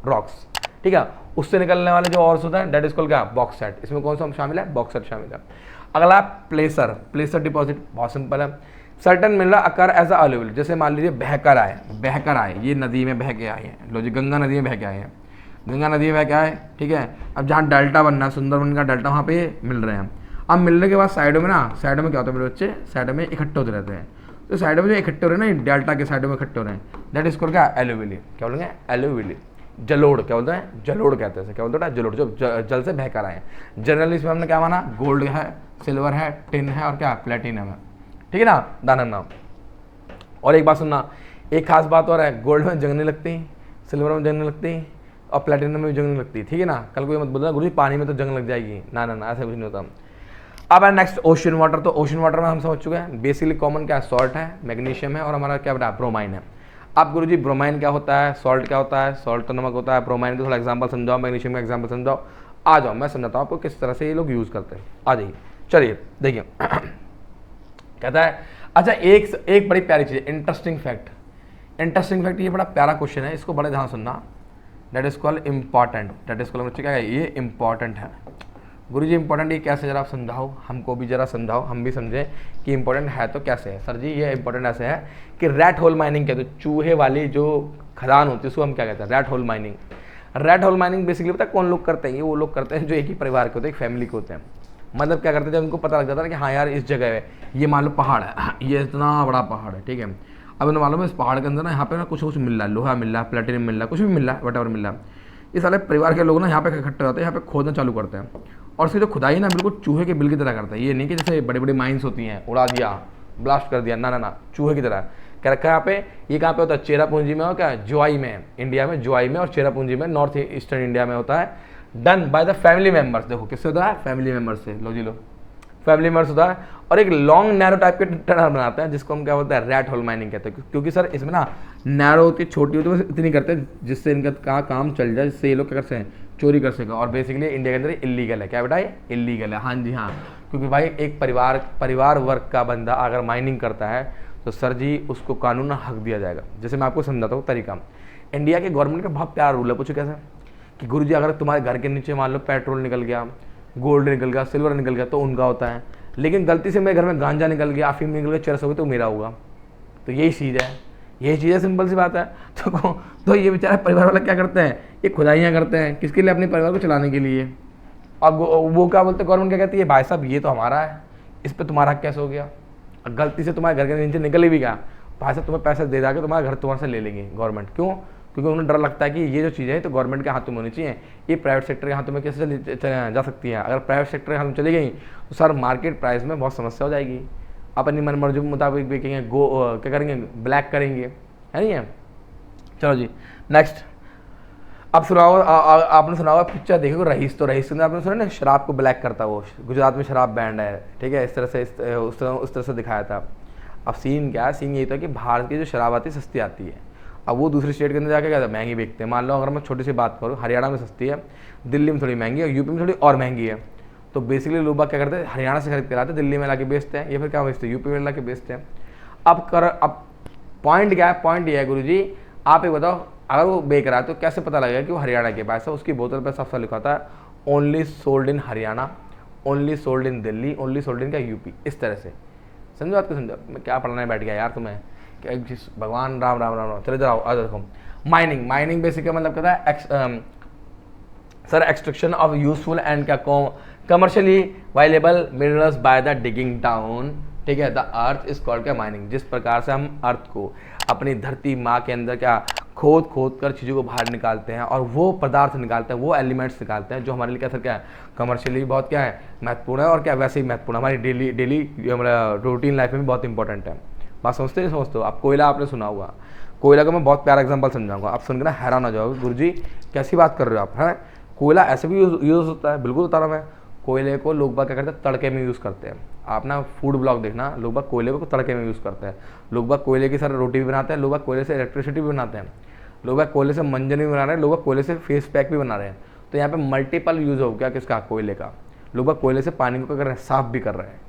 रॉक्स, ठीक है। उससे निकलने वाले जो ऑर्स होता है दैट इज कॉल्ड क्या बॉक्साइट। इसमें कौन सा शामिल है, बॉक्साइट शामिल है। अगला प्लेसर डिपॉजिट, बहुत सिंपल है। Certain mineral occur as a alluvial, जैसे मान लीजिए बहकर आए, ये नदी में बह के आए हैं, लो जी गंगा नदी में बह के आए हैं, गंगा नदी में क्या है, ठीक है। अब जहाँ डेल्टा बनना है, सुंदरबन का डेल्टा, वहाँ पे मिल रहे हैं। अब मिलने के बाद साइडों में क्या होता है मेरे बच्चे, साइडों में इकट्ठे होते रहते हैं। तो साइडों में जो इकट्ठे हो रहे हैं ना, डेल्टा के साइडों में इकट्ठे हो रहे हैं, दैट इज कॉल्ड क्या एलुविली, क्या बोलेंगे एलुविली। जलोड़ क्या बोलते हैं, जलोड़ कहते हैं, क्या बोलते हैं जलोड़, जो जल से बहकर आए हैं। जनरली इसमें हमने क्या माना, गोल्ड है, सिल्वर है, टिन है और क्या प्लेटिनम है, ठीक है ना, दानव नाम। और एक बात सुनना, एक खास बात और है, गोल्ड में जंग नहीं लगती, सिल्वर में जंग नहीं लगती और प्लेटिनम में भी जंग नहीं लगती, ठीक है ना। कल कोई मत बोलना गुरुजी पानी में तो जंग लग जाएगी, ना ना ना, ऐसा कुछ नहीं होता। अब है नेक्स्ट ओशन वाटर। तो ओशन वाटर में हम समझ चुके हैं बेसिकली कॉमन क्या है, सॉल्ट है, मैग्नीशियम है और हमारा क्या बेटा ब्रोमाइन है। अब गुरुजी ब्रोमाइन क्या होता है, सॉल्ट क्या होता है, सॉल्ट तो नमक होता है, ब्रोमाइन का थोड़ा एग्जाम्पल समझाओ, मैग्नीशियम का एग्जाम्पल समझाओ। आ जाओ मैं समझाता हूँ आपको किस तरह से ये लोग यूज़ करते हैं। आ जाइए, चलिए देखिए कहता है, अच्छा एक बड़ी प्यारी चीज़, इंटरेस्टिंग फैक्ट, ये बड़ा प्यारा क्वेश्चन है, इसको बड़े ध्यान सुनना। That is called important, that is called क्या है, ये इंपॉर्टेंट है। गुरुजी इंपॉर्टेंट ये कैसे, जरा आप समझाओ, हमको भी जरा समझाओ, हम भी समझें कि इंपॉर्टेंट है तो कैसे है। सर जी ये इंपॉर्टेंट ऐसे है कि रैट होल माइनिंग कहते हैं, चूहे वाली जो खदान होती है उसको हम क्या कहते हैं, rat hole mining. Rat hole mining basically पता है कौन लोग करते हैं, ये वो लोग करते हैं जो एक ही परिवार के होते हैं, एक फैमिली के होते हैं। मतलब क्या करते हैं, जब उनको पता लग जाता है कि हाँ यार इस जगह है, ये मान लो पहाड़ है, ये इतना बड़ा पहाड़ है, ठीक है। अब इन्हें मालूम है इस पहाड़ के अंदर ना यहाँ पे ना कुछ मिल रहा है, लोहा मिल रहा है, प्लेटिनम मिल रहा है, कुछ भी मिल रहा है, वट मिल रहा है। ये सारे परिवार के लोग ना यहाँ पे इकट्ठे होते हैं, यहाँ पे खोदना चालू करते हैं और उसकी जो खुदाई ना बिल्कुल चूहे के बिल की तरह करता है। ये नहीं कि जैसे बड़ी बड़ी माइंस होती हैं, उड़ा दिया, ब्लास्ट कर दिया, ना ना ना, चूहे की तरह क्या रखा है यहाँ पे। ये कहाँ पे होता है, चेरापूंजी में और क्या जुआई में, इंडिया में जुआई में और चेरापूंजी में, नॉर्थ ईस्टर्न इंडिया में होता है। Done by the family members, देखो किससे होता है, फैमिली मेम्बर्स से, लो जी लो, फैमिली मेम्बर्स होता है। और एक लॉन्ग नैरो टाइप के टनल बनाते हैं जिसको हम क्या बोलते हैं, रैट होल माइनिंग कहते हैं, क्योंकि सर इसमें ना नैरो होती है, छोटी होती है, बस इतनी करते हैं जिससे इनका काम चल जाए, जिससे ये लोग क्या कर सकें, चोरी कर सकें। और बेसिकली इंडिया के अंदर इलीगल है, क्या बेटा ये इलीगल है, हाँ जी हाँ। क्योंकि भाई एक परिवार वर्ग का बंदा अगर माइनिंग करता है तो सर जी उसको कानून हक दिया जाएगा। जैसे मैं आपको समझाता हूँ तरीका, इंडिया के गवर्नमेंट का बहुत प्यारा रूल है, पूछो कैसे, कि गुरुजी अगर तुम्हारे घर के नीचे मान लो पेट्रोल निकल गया, गोल्ड निकल गया, सिल्वर निकल गया तो उनका होता है, लेकिन गलती से मेरे घर में गांजा निकल गया, अफीम निकल गया, चरस हो गई तो मेरा होगा। तो यही चीज़ है, सिंपल सी बात है। तो ये बेचारे परिवार वाले क्या करते हैं, ये खुदाइयाँ करते हैं, किसके लिए, अपने परिवार को चलाने के लिए। अब वो क्या बोलते हैं, गवर्नमेंट क्या कहती है, भाई साहब ये तो हमारा है, इस पर तुम्हारा हक कैसे हो गया। गलती से तुम्हारे घर के नीचे निकल ही भी गया, भाई साहब तुम्हें पैसे दे के तुम्हारा घर तुम्हारे से ले लेंगे गवर्नमेंट। क्यों, क्योंकि उन्हें डर लगता है कि ये जो चीज़ें हैं तो गवर्नमेंट के हाथों में होनी चाहिए, ये प्राइवेट सेक्टर के हाथों में कैसे जा सकती है। अगर प्राइवेट सेक्टर के हाथ में चली गई तो सर मार्केट प्राइस में बहुत समस्या हो जाएगी, अपनी मन मर्जी के मुताबिक बेचेंगे, क्या करेंगे, ब्लैक करेंगे, है नहीं है। चलो जी नेक्स्ट, अब सुनाओ, आपने सुना होगा पिक्चर देखो रईस, तो रईस के अंदर आपने सुना ना शराब को ब्लैक करता, वो गुजरात में शराब बैंड है, ठीक है, इस तरह से उस तरह से दिखाया था। अब सीन क्या है, सीन ये था कि भारत की जो शराब आती है सस्ती आती है, अब वो दूसरी स्टेट के अंदर जाके क्या महंगी बेचते हैं। मान लो अगर मैं छोटी सी बात करूँ, हरियाणा में सस्ती है, दिल्ली में थोड़ी महंगी है, यूपी में थोड़ी और महंगी है। तो बेसिकली लोग क्या करते हैं, हरियाणा से खरीद के लाते, दिल्ली में ला के बेचते हैं, या फिर क्या बेचते हैं, यूपी में ला के बेचते हैं। अब पॉइंट क्या है, पॉइंट ये है गुरुजी, आप ये बताओ, अगर वो बेच रहा है तो कैसे पता लगेगा कि वो हरियाणा के पास है। उसकी बोतल पर साफ साफ लिखा था only sold in Haryana, only sold in Delhi, only sold in क्या यूपी, इस तरह से। समझो आपको, समझो मैं क्या पढ़ाने बैठ गया यार तुम्हें, भगवान राम राम राम राम। चले जाओ, आ देखो, माइनिंग बेसिकली मतलब कहता है sir extraction of useful and क्या commercially available minerals by the digging down ठीक है। द अर्थ इज कॉल्ड क्या माइनिंग। जिस प्रकार से हम अर्थ को अपनी धरती माँ के अंदर क्या खोद खोद कर चीज़ों को बाहर निकालते हैं और वो पदार्थ निकालते हैं, वो एलिमेंट्स निकालते हैं जो हमारे लिए क्या है कमर्शियली बहुत क्या है महत्वपूर्ण है और क्या वैसे ही महत्वपूर्ण हमारी डेली हमारा रूटीन लाइफ में भी बहुत इंपॉर्टेंट है। बात समझते नहीं समझते हो आप। कोयला आपने सुना होगा, कोयला का मैं बहुत प्यारा एग्जांपल समझाऊंगा, आप सुनकर ना हैरान हो जाओगे, गुरुजी कैसी बात कर रहे हो आप, हैं कोयला ऐसे भी यूज़ होता है। बिल्कुल बता रहा मैं, कोयले को लोग बाग क्या करते हैं तड़के में यूज़ करते हैं। आप ना फूड ब्लॉग देखना, लोग बाग कोयले को तड़के में यूज़ करते हैं। लोग बाग कोयले की सर रोटी भी बनाते हैं, लोग बाग कोयले से इलेक्ट्रिसिटी भी बनाते हैं, लोग बाग कोयले से मंजन भी बना रहे हैं, लोग बाग कोयले से फेस पैक भी बना रहे हैं। तो यहाँ पे मल्टीपल यूज़ हो गया किसका, कोयले का। लोग बाग कोयले से पानी को क्या कर रहे हैं, साफ भी कर रहे हैं।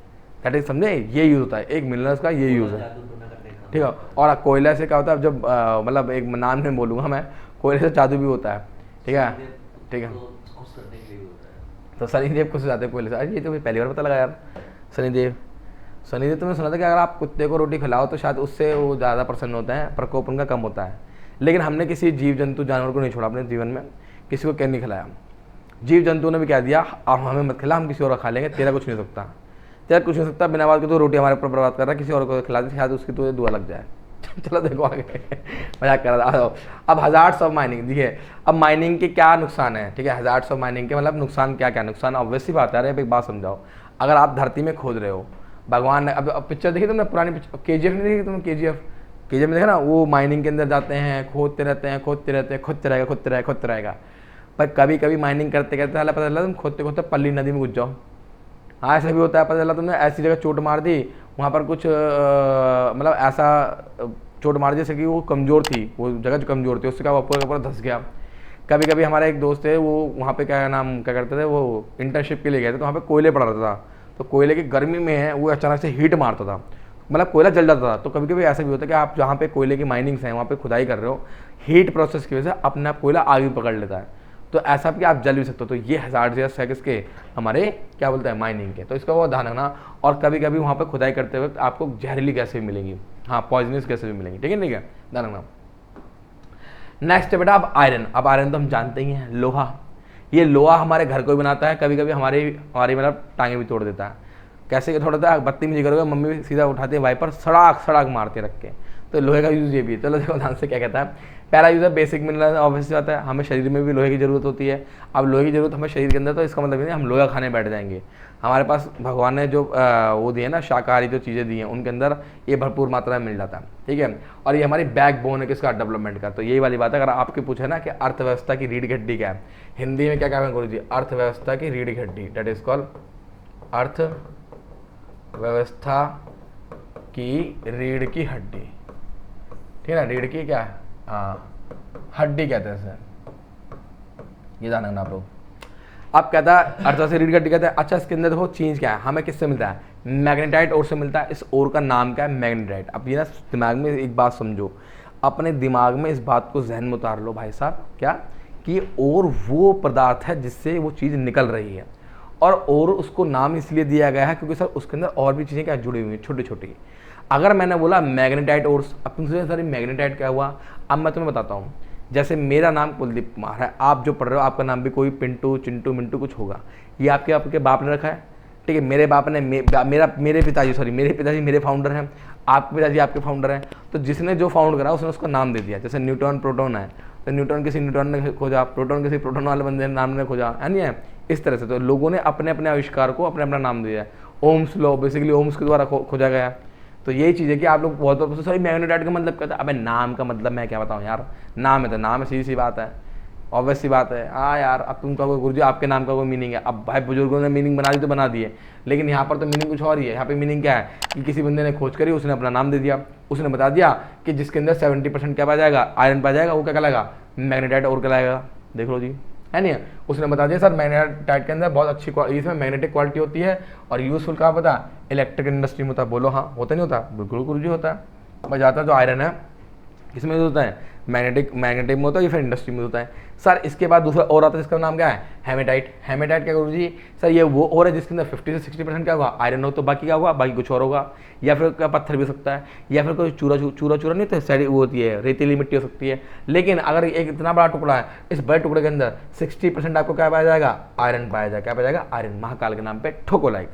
दैट इज समझे, ये यूज़ होता है, एक मिनरल्स का ये यूज़ है, ठीक है। और कोयला से क्या होता है, जब मतलब एक नाम नहीं बोलूँगा मैं, कोयले से जादू भी होता है, ठीक है, ठीक है। तो शनिदेव खुश हो जाते हैं कोयले से। अरे ये तो पहली बार पता लगा यार। शनिदेव तुमने सुना था कि अगर आप कुत्ते को रोटी खिलाओ तो शायद उससे वो ज़्यादा प्रसन्न होते हैं, प्रकोप उनका कम होता है। लेकिन हमने किसी जीव जंतु जानवर को नहीं छोड़ा अपने जीवन में, किसी को क्या नहीं खिलाया। जीव जंतु ने भी कह दिया आप हमें मत खिला, हम किसी और खा लेंगे, तेरा कुछ नहीं सकता, तेरा कुछ नहीं सकता, बिना बात के तो रोटी हमारे ऊपर बर्बाद कर रहा है, किसी और को खिला दे शायद उसकी तो दुआ लग जाए। चलो देखो आगे, मजाक कर रहा था। अब हजार्ड्स ऑफ माइनिंग देखिए, अब माइनिंग के क्या नुकसान है, ठीक है। हजार्ड्स ऑफ माइनिंग के मतलब नुकसान क्या क्या नुकसान, ऑब्वियस सी बात है। अरे एक बात समझाओ, अगर आप धरती में खोद रहे हो, भगवान ने अब पिक्चर देखी तुमने पुरानी पिक्चर, KGF नहीं देखी तुमने, KGF में देखा ना, वो माइनिंग के अंदर जाते हैं, खोदते रहते हैं, खुदते रहेगा। पर कभी कभी माइनिंग करते करते पता चला तुम खोदते खोदते पल्ली नदी में घुस जाओ। हाँ ऐसा भी होता है, पता चला तुमने ऐसी जगह चोट मार दी, वहाँ पर कुछ मतलब ऐसा चोट मार दी जैसे कि वो कमज़ोर थी, वो जगह जो कमज़ोर थी उससे क्या पूरा पूरा धंस गया। कभी कभी हमारा एक दोस्त है, वो वहाँ पे क्या करते थे, वो इंटर्नशिप के लिए गए थे, तो वहाँ पे कोयले पड़ा रहता था। तो कोयले की गर्मी में है वो अचानक से हीट मारता था, मतलब कोयला जल जाता था। तो कभी कभी ऐसा भी होता है कि आप जहाँ पे कोयले की माइनिंग्स हैं वहाँ पे खुदाई कर रहे हो, हीट प्रोसेस की वजह से अपने आप कोयला आग भी पकड़ लेता है, तो ऐसा भी आप जल भी सकते हो। तो ये हज़ार्ड्स है किसके, हमारे क्या बोलते हैं माइनिंग के। तो इसका वो ध्यान रखना। और कभी कभी वहाँ पे खुदाई करते वक्त आपको जहरीली गैसें भी मिलेंगी, हाँ पॉइजनस गैसें भी मिलेंगी, ठीक है ध्यान रखना। नेक्स्ट है बेटा अब आयरन। अब आयरन तो हम जानते ही हैं, लोहा। ये लोहा हमारे घर को भी बनाता है, कभी कभी हमारी मतलब टांगे भी तोड़ देता है। कैसे तोड़ता है, बत्ती में जिक्र होगा, मम्मी भी सीधा उठाती है वाइपर, सड़ाक मारते रख के। तो लोहे का यूज़ ये भी है। चलो देखो ध्यान से क्या कहता है। पहला यूज़ है बेसिक मिनरल, ऑब्वियसली बात है, हमें शरीर में भी लोहे की ज़रूरत होती है। अब लोहे की ज़रूरत हमें शरीर के अंदर, तो इसका मतलब नहीं हम लोहा खाने बैठ जाएंगे। हमारे पास भगवान ने जो वो दिए ना, शाकाहारी जो चीज़ें दी हैं, उनके अंदर ये भरपूर मात्रा में मिल जाता है, ठीक है। और ये हमारी बैकबोन है किसका, डेवलपमेंट का। तो यही वाली बात है। अगर आपके पूछे ना कि अर्थव्यवस्था की रीढ़ की हड्डी क्या है, हिंदी में क्या कहेंगे गुरु जी, अर्थव्यवस्था की रीढ़ की हड्डी, डेट इज कॉल्ड अर्थव्यवस्था की रीढ़ की हड्डी, ठीक है ना। रीढ़ की क्या है, हाँ हड्डी कहते हैं इसे, ये जान रखना आप लोग। अब कहता है अर्थव्यवस्था से रीढ़ की हड्डी कहते हैं। अच्छा इसके अंदर देखो चीज़ क्या है, हमें किससे मिलता है, मैग्नेटाइट ओर से मिलता है। इस ओर का नाम क्या है, मैग्नेटाइट। अब ये ना दिमाग में एक बात समझो, अपने दिमाग में इस बात को जहन में उतार लो भाई साहब, क्या कि और वो पदार्थ है जिससे वो चीज़ निकल रही है, और उसको नाम इसलिए दिया गया है क्योंकि सर उसके अंदर और भी चीज़ें क्या जुड़ी हुई हैं छोटी छोटी। अगर मैंने बोला मैग्नेटाइट ओर्स, अब तुमसे सर मैग्नेटाइट क्या हुआ, अब मैं तुम्हें बताता हूँ। जैसे मेरा नाम कुलदीप कुमार है, आप जो पढ़ रहे हो आपका नाम भी कोई पिंटू चिंटू मिंटू कुछ होगा, ये आपके बाप ने रखा है, ठीक है। मेरे बाप ने मेरे पिताजी मेरे फाउंडर हैं, आपके पिताजी आपके फाउंडर हैं। तो जिसने जो फाउंड करा उसने उसका नाम दे दिया। जैसे न्यूटन प्रोटॉन है, तो न्यूटन किसी न्यूटन ने खोजा, प्रोटॉन किसी प्रोटॉन वाले बंदे ने नाम ने खोजा, है नहीं है। इस तरह से तो लोगों ने अपने अपने आविष्कार को अपने अपना नाम दिया है। ओम्स लॉ बेसिकली ओम्स के द्वारा खोजा गया। तो यही चीज़ है कि आप लोग बहुत सॉरी मैग्नेटाइट का मतलब कहते हैं, अबे नाम का मतलब मैं क्या बताऊँ यार, नाम है तो नाम है, सीधी सी बात है, ऑब्वियस सी बात है। हाँ यार, अब तुम कहोगे गुरुजी आपके नाम का कोई मीनिंग है। अब भाई बुजुर्गों ने मीनिंग बना दी तो बना दिए, लेकिन यहाँ पर तो मीनिंग कुछ और ही है। यहाँ पे मीनिंग क्या है कि किसी बंदे ने खोज करी, उसने अपना नाम दे दिया, उसने बता दिया कि जिसके अंदर 70% क्या पाया जाएगा, आयरन पाया जाएगा, वो क्या कहलाएगा, मैग्नेटाइट और कहलाएगा। देख लो जी, है नहीं, उसने बता दिया सर मैग्नेटाइट के अंदर बहुत अच्छी इसमें मैग्नेटिक क्वालिटी होती है और यूजफुल कहाँ पता, इलेक्ट्रिक इंडस्ट्री में होता है। बोलो हाँ, होता नहीं होता, बिल्कुल गुरुजी होता है। बस जाता जो आयरन है किसमें होता है, मैग्नेटिक में होता है या फिर इंडस्ट्री में होता है। सर इसके बाद दूसरा और आता है जिसका नाम क्या है, हेमेटाइट। हेमेटाइट क्या गुरुजी, सर ये वो और है जिसके अंदर 50 से 60% क्या होगा, आयरन हो, तो बाकी क्या होगा, बाकी कुछ और होगा। या फिर क्या पत्थर भी हो सकता है, या फिर कोई चूरा नहीं होता, साइड वो होती है रेतीली मिट्टी हो सकती है। लेकिन अगर एक इतना बड़ा टुकड़ा है, इस बड़े टुकड़े के अंदर 60% आपको क्या पाया जाएगा, आयरन पाया जाएगा। क्या पाया जाएगा, आयरन। महाकाल के नाम पे ठोको लाइक।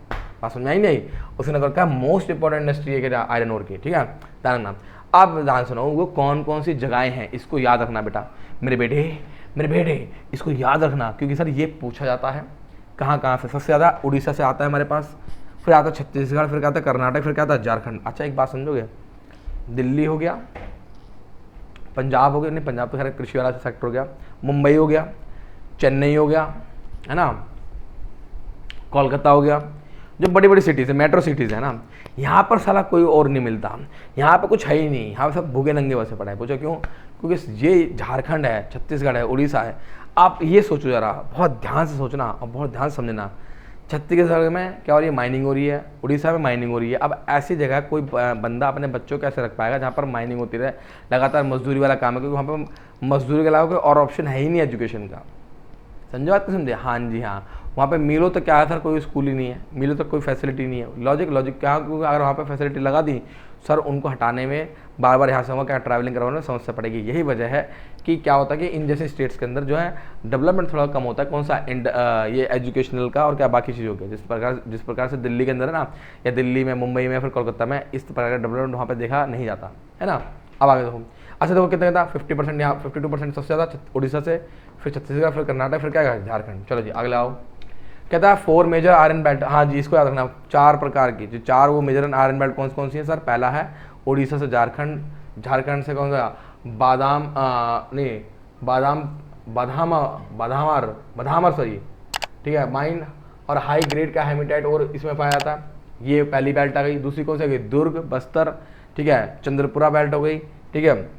बात समझ आई नहीं। उसने कहा मोस्ट इंपॉर्टेंट इंडस्ट्री है क्या, आयरन ओर की, ठीक है, ध्यान रखना। अब ध्यान सुनो, वो कौन कौन सी जगहें हैं इसको याद रखना बेटा, मेरे बेटे इसको याद रखना, क्योंकि सर ये पूछा जाता है कहाँ कहाँ से। सबसे ज़्यादा उड़ीसा से आता है हमारे पास, फिर आता है छत्तीसगढ़, फिर आता है कर्नाटक, फिर क्या आता है झारखंड। अच्छा एक बात समझोगे, दिल्ली हो गया, पंजाब हो गया, नहीं पंजाब तो खैर कृषि वाला सेक्टर हो गया, मुंबई हो गया, चेन्नई हो गया, है ना, कोलकाता हो गया, जो बड़ी बड़ी सिटीज़ है, मेट्रो सिटीज़ है ना, यहाँ पर साला कोई और नहीं मिलता, यहाँ पर कुछ है ही नहीं, यहाँ पर सब भूखे नंगे बसे पड़े हैं। पूछो क्यों? क्योंकि ये झारखंड है, छत्तीसगढ़ है, उड़ीसा है। आप ये सोचो जरा, बहुत ध्यान से सोचना और बहुत ध्यान से समझना। छत्तीसगढ़ में क्या हो रही है, माइनिंग हो रही है, उड़ीसा में माइनिंग हो रही है। अब ऐसी जगह कोई बंदा अपने बच्चों को कैसे रख पाएगा जहाँ पर माइनिंग होती रहे, लगातार मजदूरी वाला काम है, क्योंकि वहाँ पर मजदूरी के अलावा कोई और ऑप्शन है ही नहीं एजुकेशन का। समझो बात नहीं समझे? हाँ जी हाँ, वहाँ पे मिलो तो क्या है सर, कोई स्कूल ही नहीं है, मिलो तो कोई फैसिलिटी नहीं है। लॉजिक क्या, क्योंकि अगर वहाँ पे फैसिलिटी लगा दी सर, उनको हटाने में बार बार यहाँ से वहाँ क्या ट्रैवलिंग करवाने में समस्या पड़ेगी। यही वजह है कि क्या होता है कि इन जैसे स्टेट्स के अंदर जो है डेवलपमेंट थोड़ा कम होता है। कौन सा ये एजुकेशनल का और क्या बाकी चीज़ों के, जिस प्रकार से दिल्ली के अंदर है ना, या दिल्ली में, मुंबई में, फिर कोलकाता में इस प्रकार का डेवलपमेंट वहाँ पर देखा नहीं जाता है ना। अब आगे देखो, अच्छा देखो कितना था, 50% यहाँ, 52% सबसे ज़्यादा उड़ीसा से, फिर छत्तीसगढ़, फिर कर्नाटक, फिर क्या है झारखंड। चलो जी अगले आओ, कहता है 4 मेजर आयरन बेल्ट। हाँ जी, इसको याद रखना, 4 प्रकार की, जो 4 वो मेजर आयरन बेल्ट कौन सी है सर? पहला है उड़ीसा से झारखंड, झारखंड से कौन सा, बादामर सॉरी, ठीक है, माइन और हाई ग्रेड का हेमेटाइट और इसमें पाया जाता है। ये पहली बेल्ट आ गई। दूसरी कौन सी आ गई? दुर्ग, बस्तर, ठीक है, चंद्रपुरा बेल्ट हो गई, ठीक है,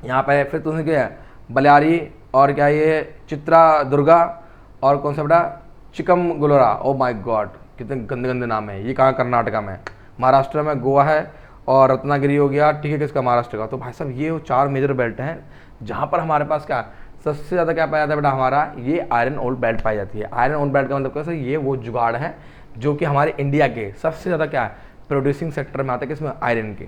यहाँ पे। फिर तुमने क्या है, बलियारी, और क्या ये चित्रादुर्गा, और कौन सा बेटा, चिकमगलुरा। ओ माय गॉड, कितने गंदे गंदे नाम है। ये कहाँ? कर्नाटका में, महाराष्ट्र में गोवा है, और रत्नागिरी हो गया, ठीक है, किसका? महाराष्ट्र का। तो भाई साहब ये 4 मेजर बेल्ट हैं जहाँ पर हमारे पास क्या सबसे ज़्यादा क्या पाया जाता है बेटा, हमारा ये आयरन ओर बेल्ट पाई जाती है। आयरन ओर बेल्ट का मतलब कैसे, ये वो जुगाड़ है जो कि हमारे इंडिया के सबसे ज़्यादा क्या है, प्रोड्यूसिंग सेक्टर में आते हैं, किसमें? आयरन के।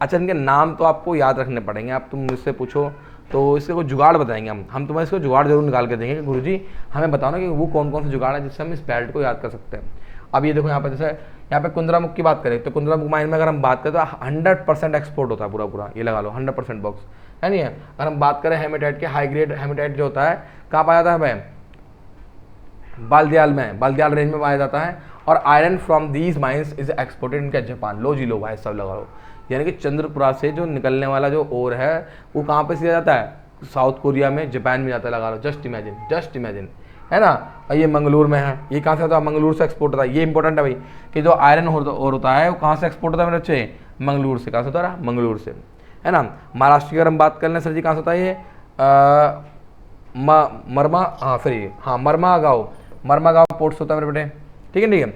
अच्छा, इनके नाम तो आपको याद रखने पड़ेंगे। आप तुम मुझसे पूछो तो इससे कोई जुगाड़ बताएंगे हम तुम्हें इसको जुगाड़ जरूर निकाल के देंगे कि गुरुजी हमें बताओ ना कि वो कौन कौन से जुगाड़ है जिससे हम इस बेल्ट को याद कर सकते हैं। अब ये देखो यहाँ पर, जैसे यहाँ पे कुंद्रामुख की बात करें तो कुंद्रामुख माइन में अगर हम बात करें तो 100% एक्सपोर्ट होता है, पूरा ये लगा लो 100% बॉक्स है नहीं है। अगर हम बात करें हेमेटाइट के, हाई ग्रेड हेमेटाइट जो होता है कहाँ पाया जाता है हमें? बालदियाल में, बालदियाल रेंज में पाया जाता है। और iron from these mines is exported in Japan. लो जी लो भाई सब लगा लो, यानी कि चंद्रपुरा से जो निकलने वाला जो ओर है वो कहाँ पे सीधा जाता है? साउथ कोरिया में, जापान में जाता है, लगा लो। जस्ट इमेजिन है ना। और ये मंगलूर में है, ये कहाँ से होता है? मंगलूर से एक्सपोर्ट होता है। ये इंपॉर्टेंट है भाई कि जो आयरन और होता है वो कहाँ से एक्सपोर्ट होता है मेरे बच्चे? मंगलूर से। कहाँ से होता है? मंगलूर से, है ना। महाराष्ट्र की अगर हम बात कर लें सर जी, कहाँ से होता है ये? मरमागांव पोर्ट से होता है मेरे बेटे, ठीक है।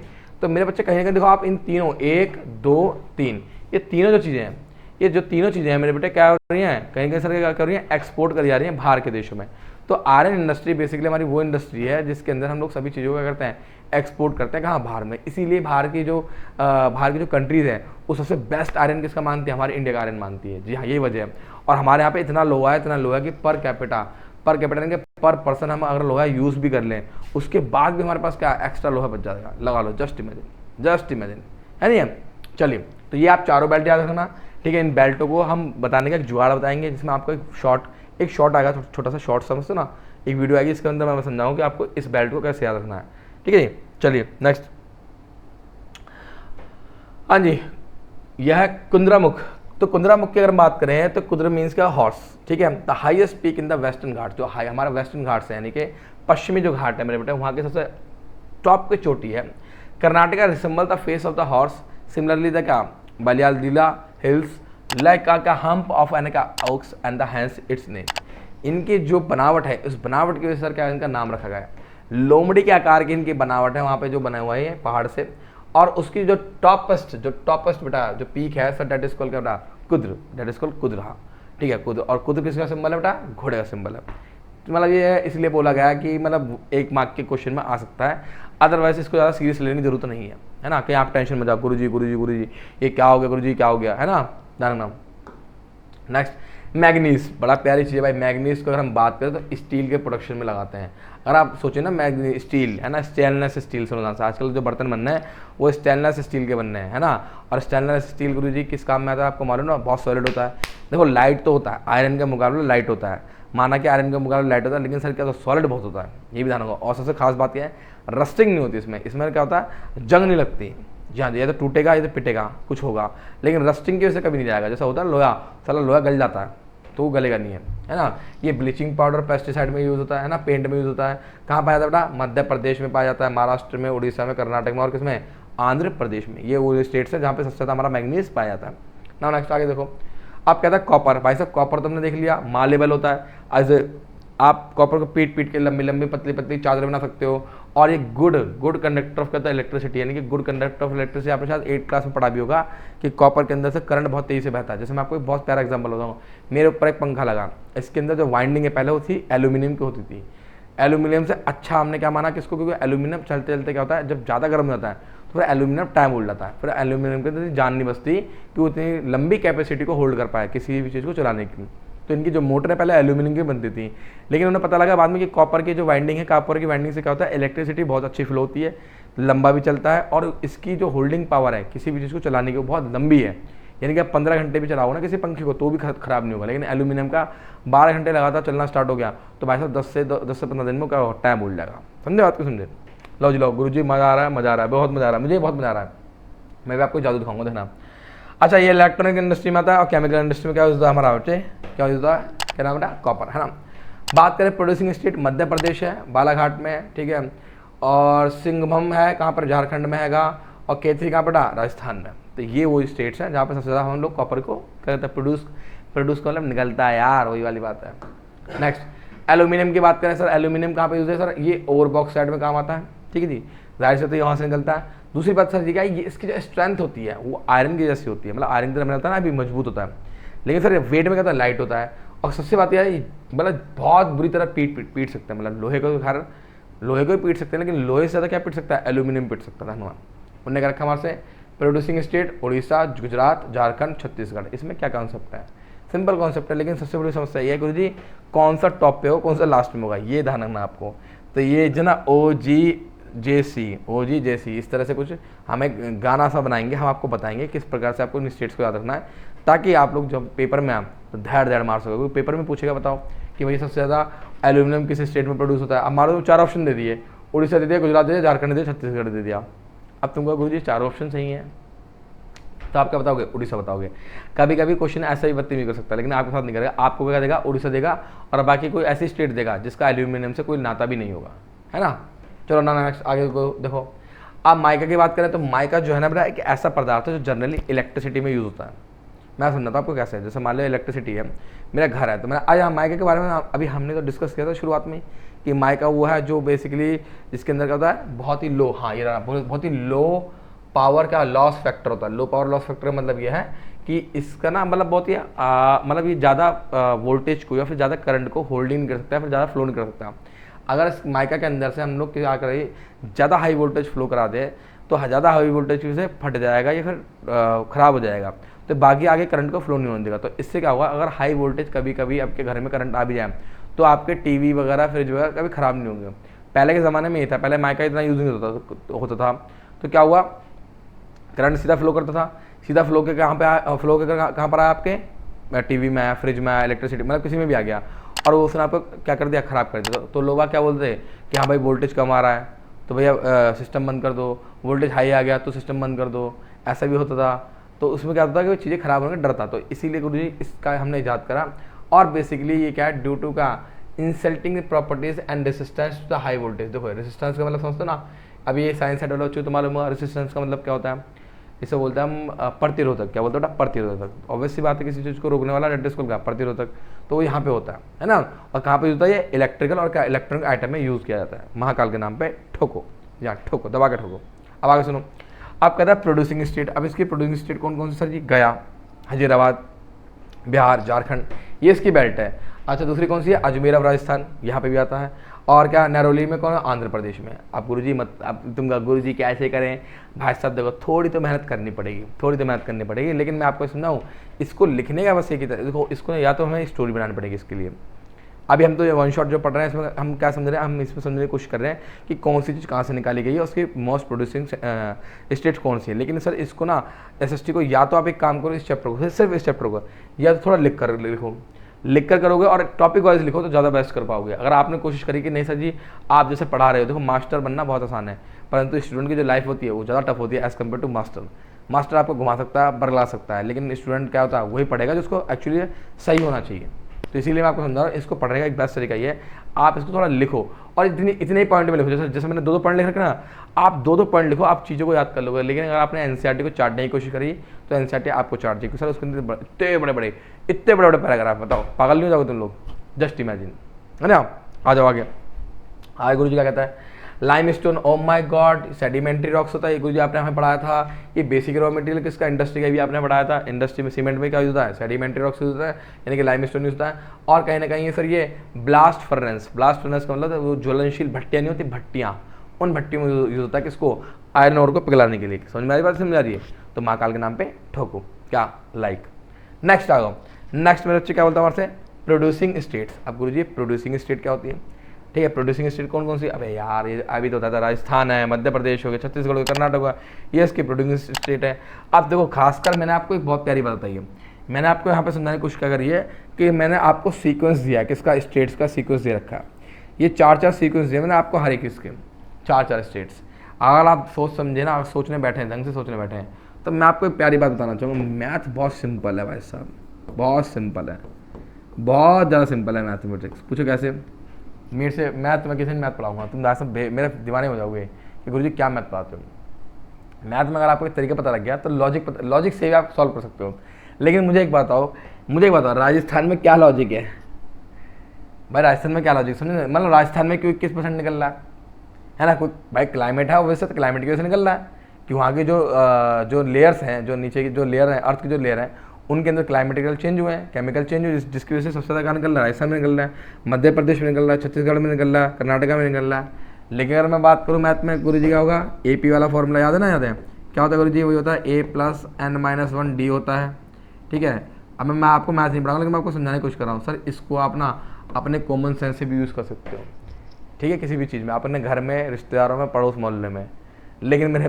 तो मेरे बच्चे कहीं ना कहीं देखो आप इन तीनों, 1 2 3, ये तीनों जो चीज़ें हैं, ये जो तीनों चीज़ें हैं मेरे बेटे क्या हो रही हैं? कहीं कहीं सर क्या कर रही हैं? एक्सपोर्ट करी जा रही हैं बाहर के देशों में। तो आयरन इंडस्ट्री बेसिकली हमारी वो इंडस्ट्री है जिसके अंदर हम लोग सभी चीज़ों को क्या करते हैं? एक्सपोर्ट करते हैं। कहाँ? बाहर में। इसीलिए बाहर की जो कंट्रीज़ हैं वो सबसे बेस्ट आयरन किसका मानती है? हमारे इंडिया का आयरन मानती है। जी हाँ, यही वजह है। और हमारे यहाँ पे इतना लोहा है कि पर कैपिटा यानी कि पर पर्सन हम अगर लोहा यूज़ भी कर लें उसके बाद भी हमारे पास क्या एक्स्ट्रा लोहा बच जाएगा। लगा लो, जस्ट इमेजिन, है नहीं है। चलिए, तो ये आप चारों बेल्ट याद रखना, ठीक है। इन बेल्टों को हम बताने का एक जुगाड़ बताएंगे जिसमें आपको एक शॉर्ट आएगा, छोटा सा शॉर्ट समझते ना, एक वीडियो आएगी इसके अंदर मैं समझाऊँ कि आपको इस बेल्ट को कैसे याद रखना है, ठीक है जी। चलिए नेक्स्ट, हाँ जी, यह है कुंद्रामुख। तो कुंद्रामुख की अगर बात करें तो कुंद्र मीन्स क्या? हॉर्स, ठीक है। The highest peak in the western Ghat, जो हमारा वेस्टर्न घाट से यानी कि पश्चिमी जो घाट है मेरे बेटे, वहाँ के सबसे टॉप की चोटी है। Karnataka resemble the face of the horse, similarly the क्या? बलियालदिला हिल्स लाइक का हम्प ऑफ एन का ox and the hence its name. इनकी जो बनावट है, उस बनावट की वजह से क्या इनका नाम रखा गया है। लोमड़ी के आकार की इनकी बनावट है वहाँ पे जो बना हुआ है पहाड़ से। और उसकी जो टॉपेस्ट बेटा जो पीक है सर, डेट इज कॉल्ड क्या बेटा? कुद्र, डेट इज कॉल्ड कुद्र। हाँ ठीक है, कुद्र। और कुद्र किसका सिंबल है बेटा? घोड़े का सिंबल है। तो मतलब ये इसलिए बोला गया कि मतलब 1 मार्क के क्वेश्चन में आ सकता है, अदरवाइज इसको ज़्यादा सीरियस लेने की जरूरत नहीं है ना। कहीं आप टेंशन में जाओ, गुरुजी ये क्या हो गया, गुरुजी क्या हो गया, है ना। ध्यान रखना। नेक्स्ट, मैग्नीज बड़ा प्यारी चीज़ है भाई। मैग्नीज को अगर हम बात करें तो स्टील के प्रोडक्शन में लगाते हैं। अगर आप सोचें ना, मैग्नीज स्टील है ना, स्टेनलेस स्टील से बनाना। आजकल जो बर्तन बनने हैं वो स्टेनलेस स्टील के बनने हैं, है ना। और स्टेनलेस स्टील गुरु जी किस काम में आता है आपको मालूम ना, बहुत सॉलिड होता है। देखो लाइट तो होता है, आयरन के मुकाबले लाइट होता है, माना कि आयरन के मुकाबले लाइट होता है, लेकिन सर क्या होता है, सॉलिड बहुत होता है, ये भी ध्यान होगा। और सबसे खास बात यह है, रस्टिंग नहीं होती इसमें। इसमें क्या होता है, जंग नहीं लगती। जी हाँ, ये तो टूटेगा, ये तो पिटेगा, कुछ होगा, लेकिन रस्टिंग की वजह से कभी नहीं जाएगा। जैसा होता है लोहा, साला लोहा गल जाता है तो वो गलेगा नहीं है ना। ये ब्लीचिंग पाउडर पेस्टिसाइड में यूज़ होता है ना, पेंट में यूज़ होता है। कहाँ पाया जाता है बेटा, मध्य प्रदेश में पाया जाता है, महाराष्ट्र में, उड़ीसा में, कर्नाटक में, और किसमें, आंध्र प्रदेश में। ये वो स्टेट्स है जहाँ पे सबसे ज़्यादा हमारा मैग्नीज पाया जाता है ना। नेक्स्ट आगे देखो, आप कहता है कॉपर। भाई साहब कॉपर तो हमने देख लिया, मालेबल होता है। एज आप कॉपर को पीट पीट के लंबी लंबी पतली पतली चादर बना सकते हो। और ये गुड कंडक्टर ऑफ कहता है इलेक्ट्रिसिटी, यानी कि गुड कंडक्टर ऑफ इलेक्ट्रिसिटी। आपने शायद 8th क्लास में पढ़ा भी होगा कि कॉपर के अंदर से करंट बहुत तेजी से बहता है। जैसे मैं आपको एक बहुत प्यारा एग्जांपल बताऊँ, मेरे ऊपर एक पंखा लगा, इसके अंदर जो वाइंडिंग है पहले वो थी एल्यूमिनियम की होती थी। एल्यूमिनियम से अच्छा हमने क्या माना कि इसको, क्योंकि एल्यूमिनियम चलते चलते क्या होता है, जब ज़्यादा गर्म हो जाता है तो फिर एल्यूमिनियम टाइम उड़ जाता है। फिर एल्यूमिनियम के अंदर जान नहीं बचती कि वो इतनी लंबी कैपेसिटी को होल्ड कर पाए किसी भी चीज़ को चलाने की। तो इनकी जो मोटर है पहले एल्यूमिनियम की बनती थी, लेकिन उन्हें पता लगा बाद में कि कॉपर की जो वाइंडिंग है, कॉपर की वाइंडिंग से क्या होता है, इलेक्ट्रिसिटी बहुत अच्छी फ्लो होती है, लंबा भी चलता है, और इसकी जो होल्डिंग पावर है किसी भी चीज़ को चलाने की वो बहुत लंबी है। यानी कि आप 15 घंटे भी चलाओ ना किसी पंखे को तो भी खराब नहीं होगा। लेकिन एल्यूमिनियम का 12 घंटे लगातार चलना स्टार्ट हो गया तो भाई साहब 10 से 15 दिन में क्या टाइम उड़ जाएगा। समझे बात को, समझे। लो जी लो गुरु जी, मज़ा आ रहा है, मज़ा आ रहा है, बहुत मज़ा आ रहा है, मुझे बहुत मज़ा आ रहा है। मैं भी आपको जादू दिखाऊंगा, देखना। अच्छा, ये इलेक्ट्रॉनिक इंडस्ट्री में आता है, और केमिकल इंडस्ट्री में क्या होता है हमारा बच्चे, क्या होता है, क्या नाम बेटा, कॉपर, है ना। बात करें प्रोड्यूसिंग स्टेट, मध्य प्रदेश है, बालाघाट में है, ठीक है। और सिंघभूम है कहाँ पर, झारखंड में हैगा। और केथरी कहाँ बेटा, राजस्थान में। तो ये वो स्टेट्स हैं जहाँ पर सबसे ज़्यादा हम लोग कॉपर को कहते हैं प्रोड्यूस का मतलब निकलता है यार, वही वाली बात है। नेक्स्ट एल्यूमिनियम की बात करें सर, एल्यूमिनियम कहाँ पे यूज़ है सर, ये ओवर बॉक्स साइड में काम आता है, ठीक है जी, जाहिर से तो यहाँ से निकलता है। दूसरी बात सर ये क्या है, ये इसकी जो स्ट्रेंथ होती है वो आयरन की जैसी होती है, मतलब आयरन की तरह मिलता है ना, अभी मजबूत होता है, लेकिन सर वेट में क्या होता है, लाइट होता है। और सबसे बात यह है, मतलब बहुत बुरी तरह पीट सकते हैं, मतलब लोहे को खैर लोहे को भी पीट सकते हैं, लेकिन लोहे से ज़्यादा क्या पीट सकता है, एल्यूमिनियम पीट सकता है। धन्यवाद। उन्होंने क्या रखा हमारे से, प्रोड्यूसिंग स्टेट उड़ीसा, गुजरात, झारखंड, छत्तीसगढ़। इसमें क्या कॉन्सेप्ट है, सिंपल कॉन्सेप्ट है, लेकिन सबसे बड़ी समस्या ये है गुरु जी कौन सा टॉप पे हो, कौन सा लास्ट में होगा, ये ध्यान रखना आपको। तो ये जो ना OGJC इस तरह से कुछ हम एक गाना सा बनाएंगे, हम आपको बताएंगे किस प्रकार से आपको इन स्टेट्स को याद रखना है, ताकि आप लोग जब पेपर में आए तो धैर्य मार सको। क्योंकि पेपर में पूछेगा बताओ कि भाई सबसे ज़्यादा एल्यूमिनियम किस स्टेट में प्रोड्यूस होता है। अब हमारे 4 ऑप्शन दे दिए, उड़ीसा दे दिया, गुजरात दे दिया, झारखंड दे दिया, छत्तीसगढ़ दे दिया। अब तुमको गुरु जी 4 ऑप्शन सही हैं, तो आप क्या बताओगे, उड़ीसा बताओगे। कभी कभी क्वेश्चन ऐसा ही बत्ती नहीं कर सकता, लेकिन आपके साथ नहीं करेगा, आपको क्या देगा, उड़ीसा देगा, और बाकी कोई ऐसी स्टेट देगा जिसका एल्यूमिनियम से कोई नाता भी नहीं होगा, है ना। चलो ना नेक्स्ट आगे को देखो। आप माइका की बात करें तो माइका जो है ना बेटा एक ऐसा पदार्थ है जो जनरली इलेक्ट्रिसिटी में यूज़ होता है। मैं समझाता हूँ आपको कैसे है। जैसे मान लो इलेक्ट्रिसिटी है, मेरा घर है, तो मैं आज माइका के बारे में अभी हमने तो डिस्कस किया था शुरुआत में कि माइका वो है जो बेसिकली जिसके अंदर क्या होता है, बहुत ही लो, हाँ ये रहा, बहुत ही लो पावर का लॉस फैक्टर होता है। लो पावर लॉस फैक्टर का मतलब ये है कि इसका ना मतलब बहुत ही मतलब ये ज़्यादा वोल्टेज को या फिर ज़्यादा करंट को होल्ड नहीं कर सकता है, फिर ज़्यादा फ्लो नहीं कर सकता। अगर इस माइका के अंदर से हम लोग क्या करें, ज़्यादा हाई वोल्टेज फ्लो करा दे तो ज़्यादा हाई वोल्टेज से फट जाएगा या फिर ख़राब हो जाएगा, तो बाकी आगे करंट को फ्लो नहीं होने देगा। तो इससे क्या होगा, अगर हाई वोल्टेज कभी कभी आपके घर में करंट आ भी जाए तो आपके टीवी वगैरह फ्रिज वगैरह कभी ख़राब नहीं होंगे। पहले के ज़माने में ये था, पहले माइका इतना यूज़ नहीं होता था, तो क्या हुआ, करंट सीधा फ्लो करता था, सीधा फ्लो के कहाँ पे आया, फ्लो के कहाँ पर आया, आपके टीवी में आया, फ्रिज में आया, इलेक्ट्रिसिटी मतलब किसी में भी आ गया, और वो उसने आपको क्या कर दिया, ख़राब कर दिया। तो लोग क्या बोलते हैं कि हाँ भाई वोल्टेज कम आ रहा है तो भैया सिस्टम बंद कर दो, वोल्टेज हाई आ गया तो सिस्टम बंद कर दो, ऐसा भी होता था। तो उसमें क्या होता था कि वो चीज़ें ख़राब होने का डर था। तो इसीलिए गुरु जी इसका हमने इजाद करा, और बेसिकली ये क्या है, ड्यू टू का insulting properties and resistance to the high voltage. देखो रेसिस्टेंस का मतलब समझते ना, अभी ये साइंस से डेवलप तो मालूम हुआ, रेसिस्टेंस का मतलब क्या होता है, इसे बोलते हैं हम प्रतिरोधक। क्या बोलते हैं, प्रतिरोधक। ऑब्वियस सी बात है, किसी चीज़ को रोकने वाला एड्रेस को क्या, प्रतिरोधक। तो वो यहाँ पे होता है ना। और कहाँ पे होता है, ये इलेक्ट्रिकल और इलेक्ट्रॉनिक आइटम में यूज़ किया जाता है, महाकाल के नाम पे ठोको, या ठोको, दबा के ठोको। अब आगे सुनो, आप कहते हैं प्रोड्यूसिंग स्टेट। अब इसकी प्रोड्यूसिंग स्टेट कौन कौन सी सर जी, गया, हजीराबाद, बिहार, झारखंड, ये इसकी बेल्ट है। अच्छा दूसरी कौन सी है, अजमेर ऑफ राजस्थान, यहाँ पे भी आता है। और क्या नैरोली में कौन है, आंध्र प्रदेश में। अब गुरुजी मत, अब तुम गुरुजी कैसे करें भाई साहब, देखो थोड़ी तो मेहनत करनी पड़ेगी, थोड़ी तो मेहनत करनी पड़ेगी, लेकिन मैं आपको समझाऊँ, इसको लिखने का बस एक ही, देखो इसको या तो हमें स्टोरी बनानी पड़ेगी इसके लिए। अभी हम तो ये वन शॉट जो पढ़ रहे हैं इसमें हम क्या समझ रहे हैं, हम इसमें समझने की कोशिश कर रहे हैं कि कौन सी चीज़ कहाँ से निकाली गई है, उसकी मोस्ट प्रोड्यूसिंग स्टेट कौन सी है। लेकिन सर इसको ना एसएसटी को या तो आप एक काम करो, इस चैप्टर को सिर्फ इस चैप्टर को या तो थोड़ा लिख कर लिखो, लिख कर करोगे और टॉपिक वाइज लिखो तो ज़्यादा बेस्ट कर पाओगे। अगर आपने कोशिश करी कि नहीं सर जी आप जैसे पढ़ा रहे हो, देखो मास्टर बनना बहुत आसान है, परंतु स्टूडेंट की जो लाइफ होती है वो ज़्यादा टफ होती है as compare to master. Master आपको घुमा सकता है, बरला सकता है, लेकिन स्टूडेंट क्या होता है वही पढ़ेगा जिसको एक्चुअली सही होना चाहिए। तो इसीलिए मैं आपको समझा रहा हूँ, इसको पढ़ने का एक बेस्ट तरीका ये है, आप इसको थोड़ा लिखो और इतने ही पॉइंट में लिखो। जैसे मैंने 2-2 पॉइंट लिख रखे ना, आप 2-2 पॉइंट लिखो, आप चीज़ों को याद कर लोगे। लेकिन अगर आपने एनसीईआरटी को चाटने की कोशिश करी तो एनसीईआरटी आपको चाट जाएगी सर, उसके अंदर इतने बड़े बड़े पैराग्राफ, बताओ पागल नहीं हो जाओगे तुम लोग, जस्ट इमेजिन, है ना। आ जाओ आगे। आगे गुरु जी क्या कहता है, limestone, oh my God, sedimentary rocks होता है। गुरु जी आपने हमें पढ़ाया था ये बेसिक रॉ मटेरियल किसका, इंडस्ट्री का भी आपने पढ़ाया था। इंडस्ट्री में सीमेंट में क्या यूज होता है, सेडिमेंट्री रॉक्स यूज होता है, यानी कि लाइमस्टोन यूज होता है। और कहीं ना कहीं सर ये ब्लास्ट फर्नेस का मतलब वो ज्वलनशील भट्टियाँ नहीं होती, भट्टियाँ, उन भट्टियों में यूज होता है किसको, आयरन ओर को पिघलाने के लिए। समझ में आ रही बात, समझ आ रही है। तो महाकाल के नाम पे ठोको क्या, लाइक। नेक्स्ट आ गो, नेक्स्ट मेरे बच्चे क्या बोलता है हमारे से, प्रोड्यूसिंग स्टेट्स। अब गुरुजी प्रोड्यूसिंग स्टेट क्या होती है, ठीक है। प्रोड्यूसिंग स्टेट कौन कौन सी, अबे यार ये अभी तो बताया था, राजस्थान है, मध्य प्रदेश हो गया, छत्तीसगढ़ हो गया, कर्नाटक हुआ, ये इसकी प्रोड्यूसिंग स्टेट है। अब देखो खासकर मैंने आपको एक बहुत प्यारी बात बताई है, मैंने आपको यहाँ पे समझाने की कोशिश क्या करी है कि मैंने आपको सीक्वेंस दिया है किसका, स्टेट्स का सीक्वेंस दे रखा है। ये 4-4 सीक्वेंस दिए मैंने आपको हर एक इसके, 4-4 स्टेट्स। अगर आप सोच समझे ना, सोचने बैठे हैं, ढंग से सोचने बैठे हैं, तो मैं आपको एक प्यारी बात बताना चाहूँगा, मैथ बहुत सिंपल है भाई साहब, बहुत सिंपल है, बहुत ज़्यादा सिंपल है मैथमेटिक्स। पूछो कैसे, मेरे से मैथ में किसी ने मैथ पढ़ाऊंगा, तुम सब मेरे दीवाने हो जाओगे कि गुरुजी क्या मैथ पढ़ाते हो। मैथ में अगर आपको एक तरीका पता लग गया तो लॉजिक से भी आप सॉल्व कर सकते हो। लेकिन मुझे एक बात बताओ राजस्थान में क्या लॉजिक है भाई, राजस्थान में क्या लॉजिक, समझे, मतलब राजस्थान में क्यों 21% निकल रहा है ना, कोई भाई क्लाइमेट है वैसे, तो क्लाइमेट की वजह से निकल रहा है कि वहाँ के जो लेयर्स हैं, जो नीचे की जो लेयर है, अर्थ की जो लेयर है, उनके अंदर क्लाइमेटिकल चेंज हुए हैं, केमिकल चेंज हुए, जिसकी वजह से सबसे ज़्यादा निकल रहा है, राजस्थान में निकल रहा है, मध्य प्रदेश में निकल रहा है, छत्तीसगढ़ में निकल रहा है, कर्नाटका में निकल रहा है। लेकिन अगर मैं बात करूँ मैथ में, गुरु जी क्या होगा, AP वाला फॉर्मूला याद है ना, याद है क्या होता है गुरु जी, वही होता है A+N-1D होता है, ठीक है। अब मैं आपको मैथ नहीं पढ़ाऊंगा, लेकिन मैं आपको समझाने की कोशिश कर रहा हूँ सर, इसको आप ना अपने कॉमन सेंस से भी यूज़ कर सकते हो, ठीक है, किसी भी चीज़ में, अपने घर में, रिश्तेदारों में, पड़ोस मोहल्ले में। लेकिन मेरे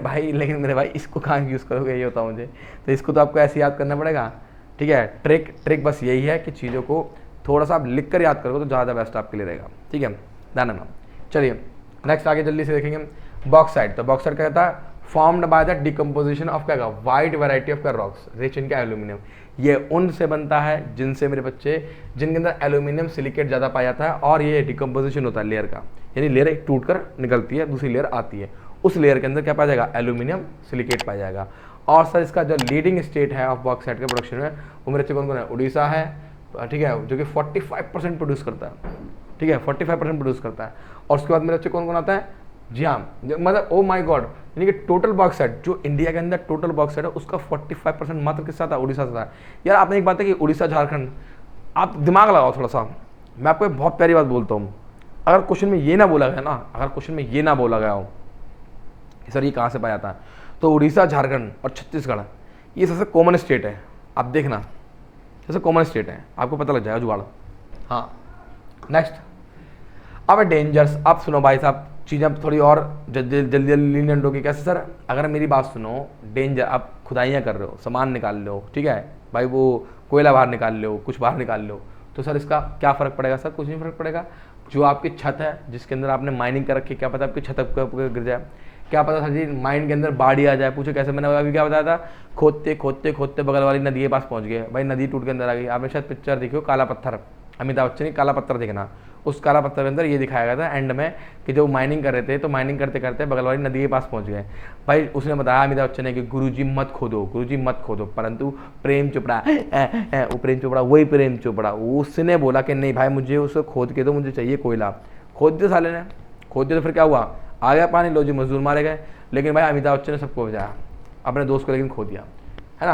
भाई इसको कहाँ यूज़ करोगे, ये होता मुझे, तो इसको तो आपको ऐसे याद करना पड़ेगा, ठीक है। ट्रिक बस यही है कि चीज़ों को थोड़ा सा आप लिख कर याद करोगे तो ज़्यादा बेस्ट आपके लिए रहेगा, ठीक है, ध्यान रखना। चलिए नेक्स्ट आगे जल्दी से देखेंगे, बॉक्साइट। तो बॉक्साइट क्या कहता है, formed by the decomposition of क्या, wide variety of rocks rich in aluminium. ये उनसे बनता है जिनसे मेरे बच्चे, जिनके अंदर एल्यूमिनियम सिलिकेट ज़्यादा पाया जाता है, और ये डिकम्पोजिशन होता है लेयर का, यानी लेयर एक टूट कर निकलती है, दूसरी लेयर आती है, उस लेयर के अंदर क्या पाया जाएगा, एल्यूमिनियम सिलिकेट पाया जाएगा। और सर इसका जो लीडिंग स्टेट है ऑफ बॉक्साइट के प्रोडक्शन में, वो मेरे कौन कौन है, उड़ीसा है, ठीक है, जो कि 45% प्रोड्यूस करता है, ठीक है, 45% प्रोड्यूस करता है। और उसके बाद मेरे कौन कौन आता है, जी हाँ, मतलब ओ माय गॉड, यानी कि टोटल बॉक्साइट जो इंडिया के अंदर टोटल बॉक्साइट है उसका 45% मात्र किसका था, उड़ीसा से था। यार आपने एक बात है कि उड़ीसा झारखंड, आप दिमाग लगाओ थोड़ा सा, मैं आपको एक बहुत प्यारी बात बोलता हूँ, अगर क्वेश्चन में ये ना बोला गया ना, अगर क्वेश्चन में ये ना बोला गया हो सर ये कहाँ से पाया जाता है, तो उड़ीसा, झारखंड और छत्तीसगढ़ ये सबसे कॉमन स्टेट है। आप देखना सबसे कॉमन स्टेट है, आपको पता लग जाएगा जुगाड़। हाँ नेक्स्ट, अब डेंजर्स। आप सुनो भाई साहब, चीज़ें थोड़ी और जल्दी जल्दी लीनियंट होगी। कैसे सर, अगर मेरी बात सुनो, डेंजर, आप खुदाइयाँ कर रहे हो, सामान निकाल लो, ठीक है भाई, वो कोयला बाहर निकाल लो, कुछ बाहर निकाल लो, तो सर इसका क्या फ़र्क पड़ेगा, सर कुछ नहीं फ़र्क पड़ेगा। जो आपकी छत है जिसके अंदर आपने माइनिंग कर रखी, क्या पता आपकी छत गिर जाए, क्या पता सर जी माइंड के अंदर बाढ़ आ जाए। पूछो कैसे, मैंने अभी क्या बताया था, खोदते खोदते खोदते बगल वाली नदी के पास पहुंच गए, भाई नदी टूट के अंदर आ गई। आपने शायद पिक्चर देखी, काला पत्थर, अमिताभ बच्चन की काला पत्थर देखना, उस काला पत्थर के अंदर ये दिखाया गया था एंड में कि जब माइनिंग कर रहे थे तो माइनिंग करते करते बगल वाली नदी के पास पहुंच गए। भाई उसने बताया अमिताभ बच्चन ने कि गुरुजी मत खोदो, परंतु प्रेम चोपड़ा, वो प्रेम चोपड़ा, वही प्रेम चोपड़ा, उसने बोला कि नहीं भाई मुझे उसको खोद के दो, मुझे चाहिए कोयला। खोद दिया साले ने, खोद दिया तो फिर क्या हुआ, आ गया पानी, लो जी मजदूर मारे गए। लेकिन भाई अमिताभ बच्चन ने सबको बचाया, अपने दोस्त को लेकिन खो दिया, है ना।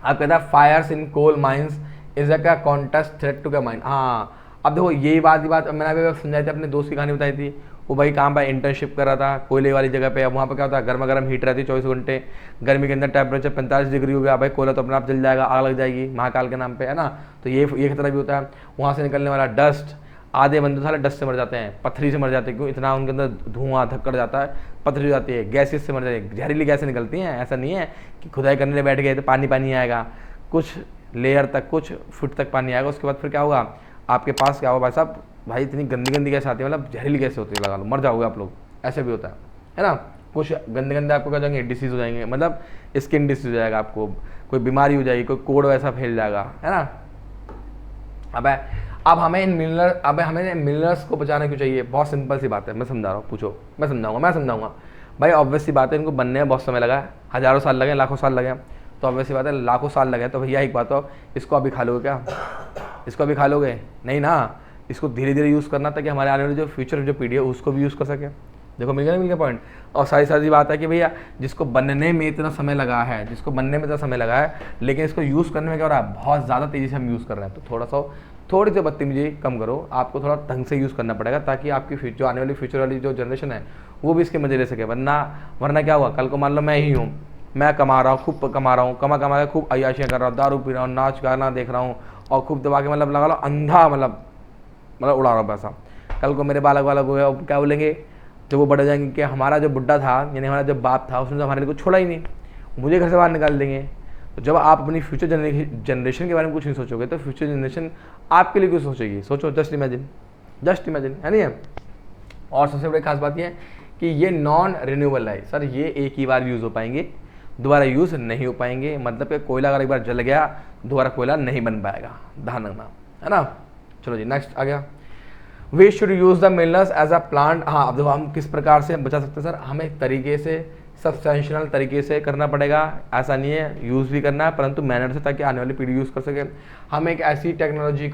आप कहता है fires in coal mines is a contest threat to the mine. हाँ अब देखो यही बात मैंने अभी समझाई थी, अपने दोस्त की कहानी बताई थी। वो भाई कहाँ पर इंटर्नशिप कर रहा था कोयले वाली जगह पे। अब वहाँ पर क्या होता है, गर्मा गर्म हीट रहती है 24 घंटे, गर्मी के अंदर टेम्परेचर 45 डिग्री हो गया, भाई कोयला तो अपने आप जल जाएगा, आग लग जाएगी महाकाल के नाम पे, है ना। तो ये खतरा भी होता है। वहाँ से निकलने वाला डस्ट, आधे बंदे सारे डस्ट से मर जाते हैं, पत्थरी से मर जाते हैं, क्यों, इतना उनके अंदर धुआं धक्कड़ जाता है, पत्थरी हो जाती है, गैसेस से मर जाती है, जहरीली गैसें निकलती हैं। ऐसा नहीं है कि खुदाई करने बैठ गए तो पानी आएगा, कुछ लेयर तक, कुछ फुट तक पानी आएगा। उसके बाद फिर क्या होगा, आपके पास क्या होगा भाई साहब, भाई इतनी गंदी गैस आती है, मतलब जहरीली गैस होती है, लगा लो मर जाओगे आप लोग, ऐसे भी होता है ना। कुछ गंदे आपको क्या जाएंगे, डिसीज हो जाएंगे, मतलब स्किन डिसीज हो जाएगा, आपको कोई बीमारी हो जाएगी, कोई कोड वैसा फैल जाएगा, है ना। अब हमें इन मिनरल्स को बचाना क्यों चाहिए, बहुत सिंपल सी बात है, मैं समझा रहा हूँ, पूछो, मैं समझाऊंगा। भाई ऑब्वियस सी बात है, इनको बनने में बहुत समय लगा है, हज़ारों साल लगे, लाखों साल लगे, तो ऑब्वियस सी बात है लाखों साल लगे, तो भैया एक बात हो, इसको अभी खा लोगे क्या, इसको अभी खा लोगे नहीं ना, इसको धीरे धीरे यूज़ करना ताकि हमारे आने वाली जो फ्यूचर जो पीढ़ी है उसको भी यूज़ कर सके। देखो मिल गया पॉइंट। और सारी बात है कि भैया जिसको बनने में इतना समय लगा है, लेकिन इसको यूज़ करने में क्या हो रहा है, बहुत ज़्यादा तेज़ी से हम यूज़ कर रहे हैं। तो थोड़ी सी बदतमीजी कम करो, आपको थोड़ा ढंग से यूज़ करना पड़ेगा ताकि आपकी जो आने वाली फ्यूचर वाली जो जनरेशन है वो भी इसके मजे ले सके। वरना क्या हुआ, कल को मान लो मैं ही हूँ, मैं कमा रहा हूँ, खूब कमा रहा हूँ, कमा के खूब अय्याशियाँ कर रहा हूँ, दारू पी रहा हूँ, नाच गाना देख रहा हूँ और खूब दबा के मतलब लगा लो अंधा, मतलब उड़ा रहा हूँ पैसा। कल को मेरे बालक हो गया, क्या बोलेंगे जब वो बड़े जाएंगे कि हमारा जो बुड्ढा था, यानी हमारा जो बाप था, उसने तो हमारे लिए कुछ छोड़ा ही नहीं, मुझे घर से बाहर निकाल देंगे। तो जब आप अपनी फ्यूचर जनरेशन के बारे में कुछ नहीं सोचोगे तो फ्यूचर जनरेशन आपके लिए कुछ सोचेगी। सोचो, जस्ट इमेजिन, है नहीं है। और सबसे बड़ी खास बात यह है कि ये नॉन रिन्यूएबल है सर, ये एक ही बार यूज़ हो पाएंगे, दोबारा यूज़ नहीं हो पाएंगे। मतलब कि कोयला अगर एक बार जल गया दोबारा कोयला नहीं बन पाएगा, ध्यान रखना, है ना। चलो जी नेक्स्ट आ गया, we should use the minerals as a plant. हाँ, अब देखो हम किस प्रकार से बचा सकते हैं सर, हमें एक तरीके से सब्सटेंशियल तरीके से करना पड़ेगा। ऐसा नहीं है, यूज़ भी करना है परंतु मैनर से, ताकि आने वाली पीढ़ी यूज़ कर सके। हमें ऐसी टेक्नोलॉजी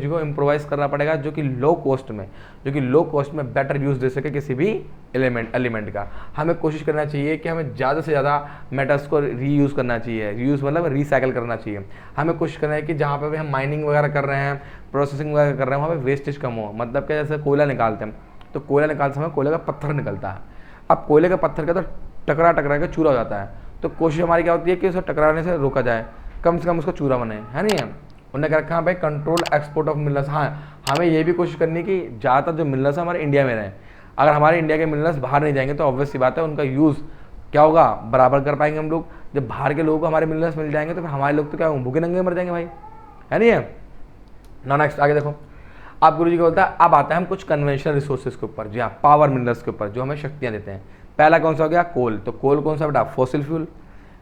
को इम्प्रोवाइज़ करना पड़ेगा जो कि लो कॉस्ट में बेटर यूज़ दे सके किसी भी एलिमेंट का। हमें कोशिश करना चाहिए कि हमें ज़्यादा से ज़्यादा मेटल्स को रीयूज़ करना चाहिए, रीयूज़ मतलब रिसाइकिल करना चाहिए। हमें कोशिश करना है कि जहाँ पर भी हम माइनिंग वगैरह कर रहे हैं, प्रोसेसिंग वगैरह कर रहे हैं, वहाँ पर वेस्टेज कम हो। मतलब कि जैसे कोयला निकालते हैं तो कोयला निकालते समय कोयले का पत्थर निकलता है। अब कोयले का पत्थर का तो टकरा के चूरा हो जाता है, तो कोशिश हमारी क्या होती है कि उसे टकराने से रोका जाए, कम से कम उसका चूरा बने, है नहीं है। उन्होंने क्या रखा भाई, कंट्रोल एक्सपोर्ट ऑफ मिनरल्स। हाँ, हमें ये भी कोशिश करनी है कि ज़्यादातर जो मिनरल्स हमारे इंडिया में रहें। अगर हमारे इंडिया के मिनरल्स बाहर नहीं जाएंगे तो ऑब्वियस सी बात है उनका यूज़ क्या होगा, बराबर कर पाएंगे हम लोग। जब बाहर के लोगों को हमारे मिनरल्स मिल जाएंगे तो फिर हमारे लोग तो क्या भूखे नंगे मर जाएंगे भाई, है नहीं है ना। नेक्स्ट आगे देखो, आप गुरु जी को बोलता है, अब आता है हम कुछ कन्वेंशनल रिसोर्सेज के ऊपर, जी हाँ, पावर मिनरल्स के ऊपर जो हमें शक्तियाँ देते हैं। पहला कौन सा हो गया, कोल। तो कोल कौन सा बेटा, फॉसिल फ्यूल।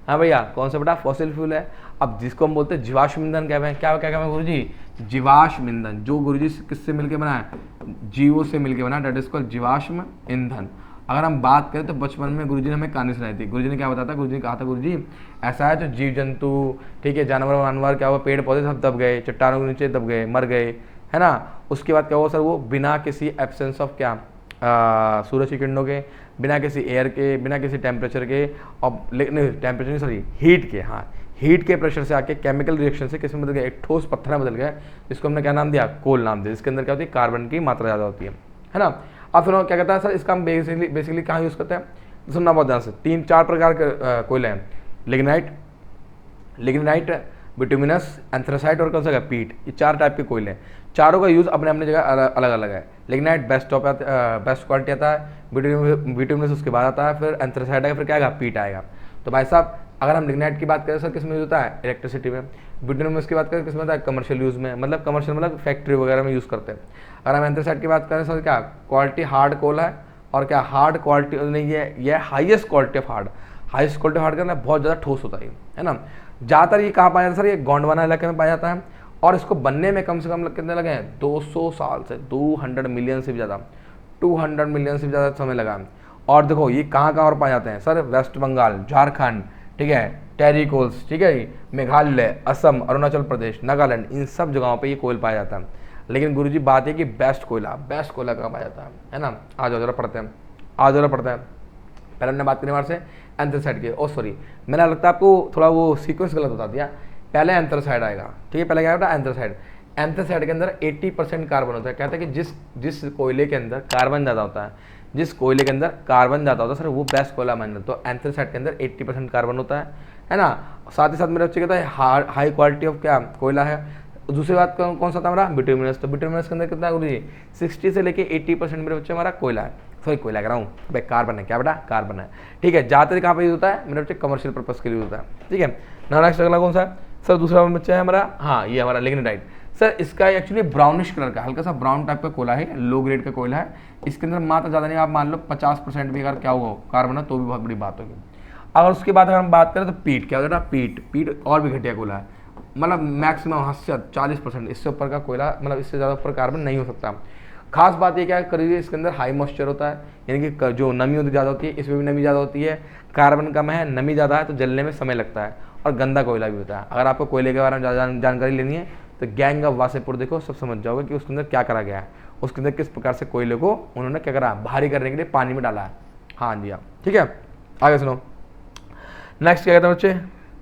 हाँ भैया, कौन सा बेटा, फॉसिल फ्यूल है। अब जिसको हम बोलते हैं जीवाश्म ईंधन, क्या कहते हैं गुरु जी, जीवाश्म ईंधन, जो गुरु जी किससे मिलकर बना है, जीवों से मिलकर बना, डेट इज कॉल्ड जीवाश्म ईंधन। अगर हम बात करें तो बचपन में गुरुजी ने हमें कहानी सुनाई थी। गुरुजी ने क्या बताया था, गुरुजी ने कहा था, गुरुजी ऐसा है जो जीव जंतु, ठीक है, जानवर वानवर क्या हुआ, पेड़ पौधे सब दब गए, चट्टानों के नीचे दब गए, मर गए, है ना। उसके बाद क्या हुआ सर, वो बिना किसी एब्सेंस ऑफ क्या, सूरज की किरणों के, बिना किसी एयर के, बिना किसी टेम्परेचर के, और लेकिन टेम्परेचर नहीं सॉरी हीट के, हाँ हीट के प्रेशर से आके केमिकल रिएक्शन से किस में बदल गया, एक ठोस पत्थर में बदल गया, जिसको हमने क्या नाम दिया, कोल नाम दिया। इसके अंदर क्या होती है, कार्बन की मात्रा ज़्यादा होती है ना। अब फिर क्या कहता है सर, इसका हम बेसिकली कहाँ यूज़ करते हैं, सुनना बहुत ध्यान से। 3-4 प्रकार के कोयले हैं, लिग्नाइट, बिटुमिनस, एंथ्रासाइट और कौन सा, पीट। ये 4 टाइप के कोयले हैं। चारों का यूज़ अपने अपने जगह अलग अलग है। लिग्नाइट बेस्ट क्वालिटी आता है, बिटुमिनस उसके बाद आता है, फिर एंथ्रासाइट आएगा, फिर क्या आएगा, पीट आएगा। तो भाई साहब अगर हम लिग्नाइट की बात करें सर, किस में यूज़ होता है, इलेक्ट्रिसिटी में। बिटुमिनस की बात करें किस में होता है, कमर्शियल यूज़ में, मतलब कमर्शियल मतलब फैक्ट्री वगैरह में यूज़ करते हैं। अगर हम एंथ्रासाइट की बात करें सर, क्या क्वालिटी हार्ड कोल है, और क्या हार्ड क्वालिटी नहीं है, ये हाईएस्ट क्वालिटी ऑफ हार्ड करना, बहुत ज़्यादा ठोस होता है ना। ज़्यादातर ये कहाँ पाया जाता है सर, ये गोंडवाना इलाके में पाया जाता है, और इसको बनने में कम से कम कितने लगे हैं, 200 साल से 200 मिलियन से भी ज़्यादा, 200 मिलियन से भी ज़्यादा समय लगा। और देखो ये कहाँ और पाए जाते हैं सर, वेस्ट बंगाल, झारखंड, ठीक है, टेरिकोल्स, ठीक है, मेघालय, असम, अरुणाचल प्रदेश, नागालैंड, इन सब जगहों पे ये कोयल पाया जाता है। लेकिन गुरुजी बात है कि बेस्ट कोयला कहाँ पाया जाता है ना। आ जाओ जरा पढ़ते हैं, पहले हमने बात करी हमारे से एंथ्रासाइड की। सॉरी, मैंने लगता है आपको थोड़ा वो सीक्वेंस गलत बता दिया। पहले एंथ्रासाइड आएगा, ठीक है, पहले क्या बेटा, एंथ्रासाइड के अंदर 80% कार्बन होता है। कहते हैं कि जिस कोयले के अंदर कार्बन ज़्यादा होता है, जिस कोयले के अंदर कार्बन ज़्यादा होता है सर वो बेस्ट कोयला माना जाता है। तो एंथ्रासाइड के अंदर 80% कार्बन होता है ना। साथ ही साथ मेरे बच्चे कहता है हाई क्वालिटी ऑफ क्या कोयला है। दूसरी बात कौन सा था हमारा, बिटुमिनस। तो बिटुमिनस के अंदर कितना है, 60 से लेके 80% मेरे बच्चे हमारा कोयला है। सॉरी कोयला कह रहा हूँ भाई, कार्बन है। क्या बेटा, कार्बन है। ठीक है, ज़्यादातर कहाँ पे यूज होता है मेरे बच्चे, कमर्शियल पर्पज़ के लिए होता है। ठीक है ना। नेक्स्ट अगला कौन सा है सर, दूसरा बच्चा है हमारा, हाँ ये हमारा लिग्नाइट। सर इसका एक्चुअली ब्राउनिश कलर का, हल्का सा ब्राउन टाइप का कोयला है, लो ग्रेड का कोयला है। इसके अंदर मात्रा ज़्यादा नहीं, आप मान लो 50% भी अगर क्या हुआ कार्बन है तो भी बहुत बड़ी बात होगी। अगर उसके बाद अगर हम बात करें तो पीट, क्या होता है पीट और भी घटिया कोयला है, मतलब मैक्सिमम 40%, इससे ऊपर का कोयला, मतलब इससे ज़्यादा ऊपर कार्बन नहीं हो सकता। खास बात ये क्या है, करिए इसके अंदर हाई मॉइस्चर होता है, यानी कि जो नमी होती ज़्यादा होती है, इसमें भी नमी ज़्यादा होती है। कार्बन कम है, नमी ज़्यादा है, तो जलने में समय लगता है। और गंदा कोयला भी होता है। अगर आपको कोयले के बारे में ज़्यादा जानकारी लेनी है तो गैंग ऑफ वासेपुर देखो, सब समझ जाओगे कि उसके अंदर क्या करा गया है, उसके अंदर किस प्रकार से कोयले को उन्होंने क्या करा, भारी करने के लिए पानी में डाला है। हाँ जी हाँ, ठीक है, आगे सुनो। नेक्स्ट क्या कहते हैं बच्चे,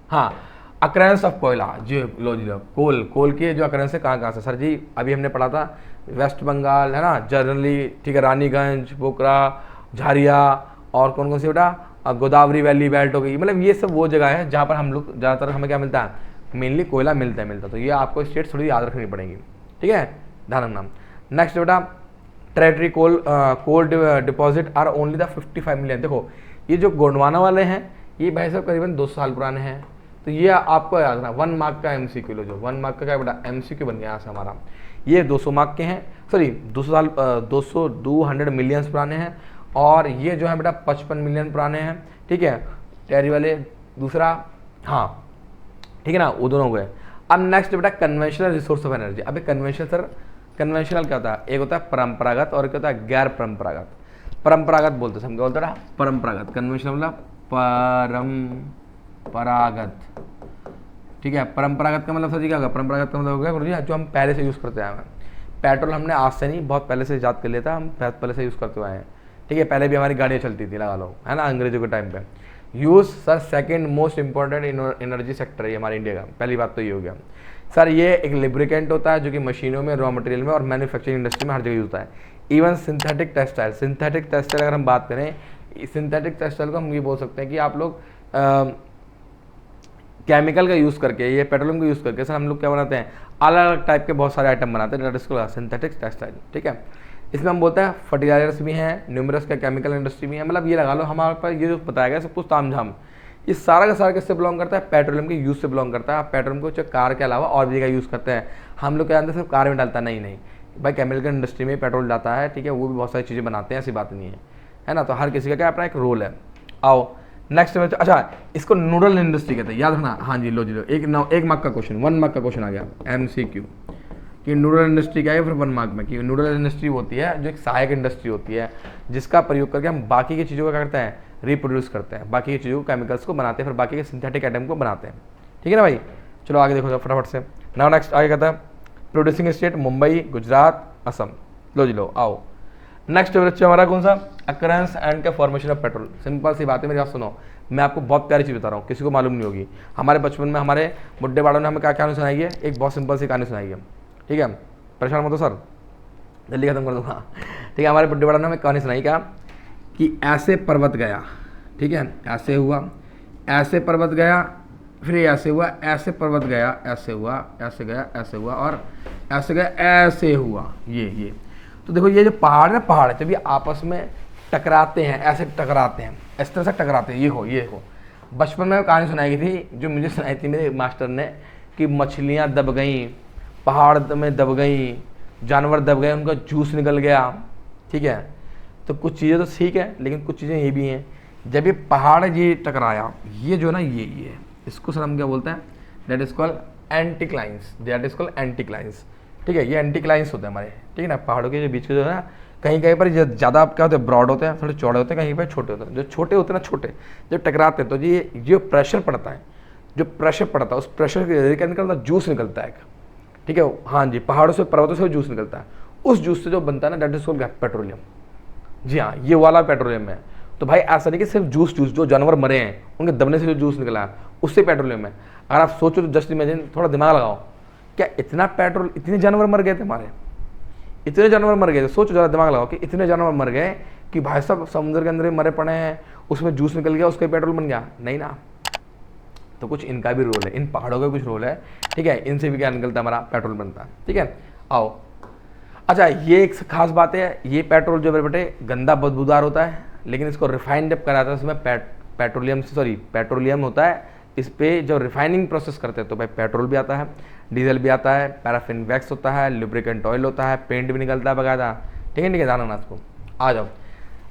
हाँ अक्रेंस ऑफ कोयला। जी लो कोल की जो अक्रेंस है कहाँ से सर जी, अभी हमने पढ़ा था वेस्ट बंगाल है ना जनरली, ठीक है, रानीगंज, पोखरा, झारिया और कौन कौन सी बेटा, गोदावरी वैली बेल्ट हो गई। मतलब ये सब वो जगह है जहाँ पर हम लोग ज़्यादातर हमें क्या मिलता है, मेनली कोयला मिलता है। तो ये आपको स्टेट थोड़ी याद रखनी पड़ेगी। ठीक है, ध्यान रखना। नेक्स्ट बेटा, territory coal deposit are only the 55 million. देखो ये जो गोंडवाना वाले हैं ये भाई साहब करीबन 200 साल पुराने हैं। तो ये आपको याद रखना, 1 मार्क का MCQ लो, जो 1 मार्क का क्या बेटा MCQ बन गया यहाँ से हमारा। ये 200 मार्क के हैं, सॉरी 200 मिलियंस पुराने हैं। और ये जो है बेटा 55 मिलियन पुराने हैं। ठीक है, टेरी वाले दूसरा, हाँ ठीक है ना, वो दोनों हो गए। अब नेक्स्ट बेटा कन्वेंशनल रिसोर्स ऑफ एनर्जी। अभी कन्वेंशनल सर, कन्वेंशनल क्या होता है, एक होता है परंपरागत और एक होता है गैर परंपरागत। परंपरागत बोलते हैं, क्या बोलते हैं परंपरागत, कन्वेंशनल मतलब परंपरागत। ठीक है, परंपरागत का मतलब सर जी क्या होगा, परंपरागत का मतलब हो गया जो हम पहले से यूज़ करते आए हैं। पेट्रोल हमने आज से नहीं, बहुत पहले से ईजाद कर लिया था, हम पहले से यूज़ करते आए हैं। ठीक है, पहले भी हमारी गाड़ियाँ चलती थी, लगा लो, है ना, अंग्रेजों के टाइम पे। Use sir second most important energy sector है हमारे इंडिया का। पहली बात तो ये हो गया सर। ये एक लिब्रिकेंट होता है जो कि मशीनों में, रॉ मटेरियल में और मैन्युफैक्चरिंग इंडस्ट्री में हर जगह यूज होता है। Even synthetic textile, synthetic textile अगर हम बात करें, सिंथेटिक टेक्सटाइल को हम ये बोल सकते हैं कि आप लोग केमिकल का यूज़ करके, ये पेट्रोलियम का यूज़ करके सर हम लोग क्या बनाते हैं, अलग अलग टाइप के बहुत सारे आइटम बनाते हैं, इसको सिंथेटिक टेक्सटाइल। ठीक है, इसमें हम बोलते हैं फर्टिलाइजर्स भी हैं, न्यूमरस का केमिकल इंडस्ट्री भी है। मतलब ये लगा लो हमारे पास ये जो बताया गया सब कुछ तामझाम, ये सारा का सारा किससे बिलोंग करता है, पेट्रोलियम के यूज़ से बिलोंग करता है। आप पेट्रोलियम को कार के अलावा और भी जगह यूज़ करते हैं। हम लोग क्या जानते हैं सिर्फ कार में डालता, नहीं भाई, केमिकल इंडस्ट्री में पेट्रोल जाता है। ठीक है, वो भी बहुत सारी चीज़ें बनाते हैं, ऐसी बात नहीं है ना। तो हर किसी का क्या अपना एक रोल है। आओ नेक्स्ट में, अच्छा इसको नूडल इंडस्ट्री कहते हैं, याद रखना। हाँ जी लो, एक मार्क का क्वेश्चन, 1 मार्क का क्वेश्चन आ गया MCQ कि नूडल इंडस्ट्री क्या है, फिर 1 मार्क में कि नूडल इंडस्ट्री होती है जो एक सहायक इंडस्ट्री होती है जिसका प्रयोग करके हम बाकी की चीज़ों को क्या करते हैं, रिप्रोड्यूस करते हैं, बाकी की चीज़ों को, केमिकल्स को बनाते हैं, फिर बाकी के सिंथेटिक आइटम को बनाते हैं। ठीक है ना भाई, चलो आगे देखो फटाफट से। नाउ नेक्स्ट आगे कहता है प्रोड्यूसिंग स्टेट मुंबई, गुजरात, असम। लो जी लो, आओ नेक्स्ट बच्चे हमारा कौन सा, अकरेंस एंड का फॉर्मेशन ऑफ पेट्रोल। सिंपल सी बात है, मेरी बात सुनो, मैं आपको बहुत प्यारी चीज़ बता रहा हूँ, किसी को मालूम नहीं होगी। हमारे बचपन में हमारे बुड्ढे बाड़ों ने हमें क्या कहानी सुनाई है, एक बहुत सिंपल सी कहानी सुनाई है। ठीक है, परेशान मत हो सर, जल्दी खत्म कर दूँगा। ठीक है, हमारे बुड्ढे बाड़ों ने हमें कहानी सुनाई क्या कि ऐसे पर्वत गया, ठीक है, ऐसे हुआ, ऐसे पर्वत गया, फिर ऐसे हुआ, ऐसे पर्वत गया, ऐसे हुआ, ऐसे गया, ऐसे हुआ, और ऐसे गया, ऐसे हुआ। ये तो देखो, ये जो पहाड़ है, पहाड़ जब ये आपस में टकराते हैं, ऐसे टकराते हैं, इस तरह से टकराते हैं। ये हो बचपन में कहानी सुनाई गई थी, जो मुझे सुनाई थी मेरे मास्टर ने, कि मछलियाँ दब गईं, पहाड़ में दब गई, जानवर दब गए, उनका जूस निकल गया। ठीक है, तो कुछ चीज़ें तो ठीक है, लेकिन कुछ चीज़ें ये भी हैं, जब ये पहाड़ ये टकराया, ये जो ना ये इसको सर हम क्या बोलते हैं, that is called anticlines, that is called anticlines. ठीक है, ये एंटीक्लाइंस होते हैं हमारे, ठीक है ना, पहाड़ों के जो बीच के जो है ना, कहीं कहीं पर ज़्यादा क्या होते हैं, ब्रॉड होते हैं, थोड़े चौड़े होते हैं, कहीं पर छोटे होते हैं। जो छोटे होते हैं ना, छोटे जब टकराते हैं तो ये जो प्रेशर पड़ता है, जो प्रेशर पड़ता है, उस प्रेशर के क्या निकलता है, जूस निकलता है। ठीक है, हाँ जी, पहाड़ों से, पर्वतों से जूस निकलता है। उस जूस से जो बनता है ना, दैट इज कॉल्ड पेट्रोलियम। जी हाँ, ये वाला पेट्रोलियम है। तो भाई ऐसा नहीं कि सिर्फ जूस जो जानवर मरे हैं उनके दबने से जो जूस निकला है उससे पेट्रोलियम है। अगर आप सोचो तो जस्ट इमेजिन, थोड़ा दिमाग लगाओ, क्या इतना पेट्रोल, इतने जानवर मर गए थे हमारे, इतने जानवर मर गए थे। सोचो जरा, दिमाग लगाओ कि इतने जानवर मर गए कि भाई साहब समुद्र के अंदर ही मरे पड़े हैं, उसमें जूस निकल गया, उसका पेट्रोल बन गया, नहीं ना। तो कुछ इनका भी रोल है, इन पहाड़ों का कुछ रोल है, ठीक है, इनसे भी क्या निकलता है, हमारा पेट्रोल बनता है, ठीक है। आओ, अच्छा ये एक खास बात है, ये पेट्रोल जो मेरे बेटे गंदा बदबूदार होता है, लेकिन इसको रिफाइंड जब कराता है उसमें पेट्रोलियम होता है, इस पे जब रिफाइनिंग प्रोसेस करते हैं तो भाई पेट्रोल भी आता है, डीजल भी आता है, पैराफिन वैक्स होता है, लुब्रिकेंट ऑयल होता है, पेंट भी निकलता है बकायदा, ठीक है, ध्यान रखना इसको। आ जाओ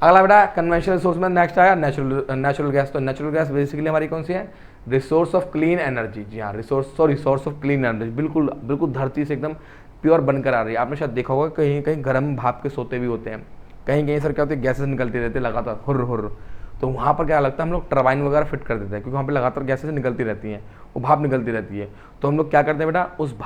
अगला बेटा, कन्वेंशनल सोर्स में नेक्स्ट आया नेचुरल गैस। तो नेचुरल गैस बेसिकली हमारी कौन सी है, रिसोर्स ऑफ क्लीन एनर्जी। जी हाँ, रिसोर्स ऑफ क्लीन एनर्जी, बिल्कुल बिल्कुल धरती से एकदम प्योर बनकर आ रही है। आपने शायद देखा होगा कहीं कहीं गर्म भाप के सोते भी होते हैं, कहीं कहीं सर क्या होती है, गैसेस निकलती रहती है लगातार हुर्र हुर्र, तो वहाँ पर क्या लगता है हम लोग टरबाइन वगैरह फिट कर देते हैं, क्योंकि वहाँ पे लगातार गैसेस निकलती रहती हैं, वो भाप निकलती रहती है। तो हम लोग क्या करते हैं बेटा, उस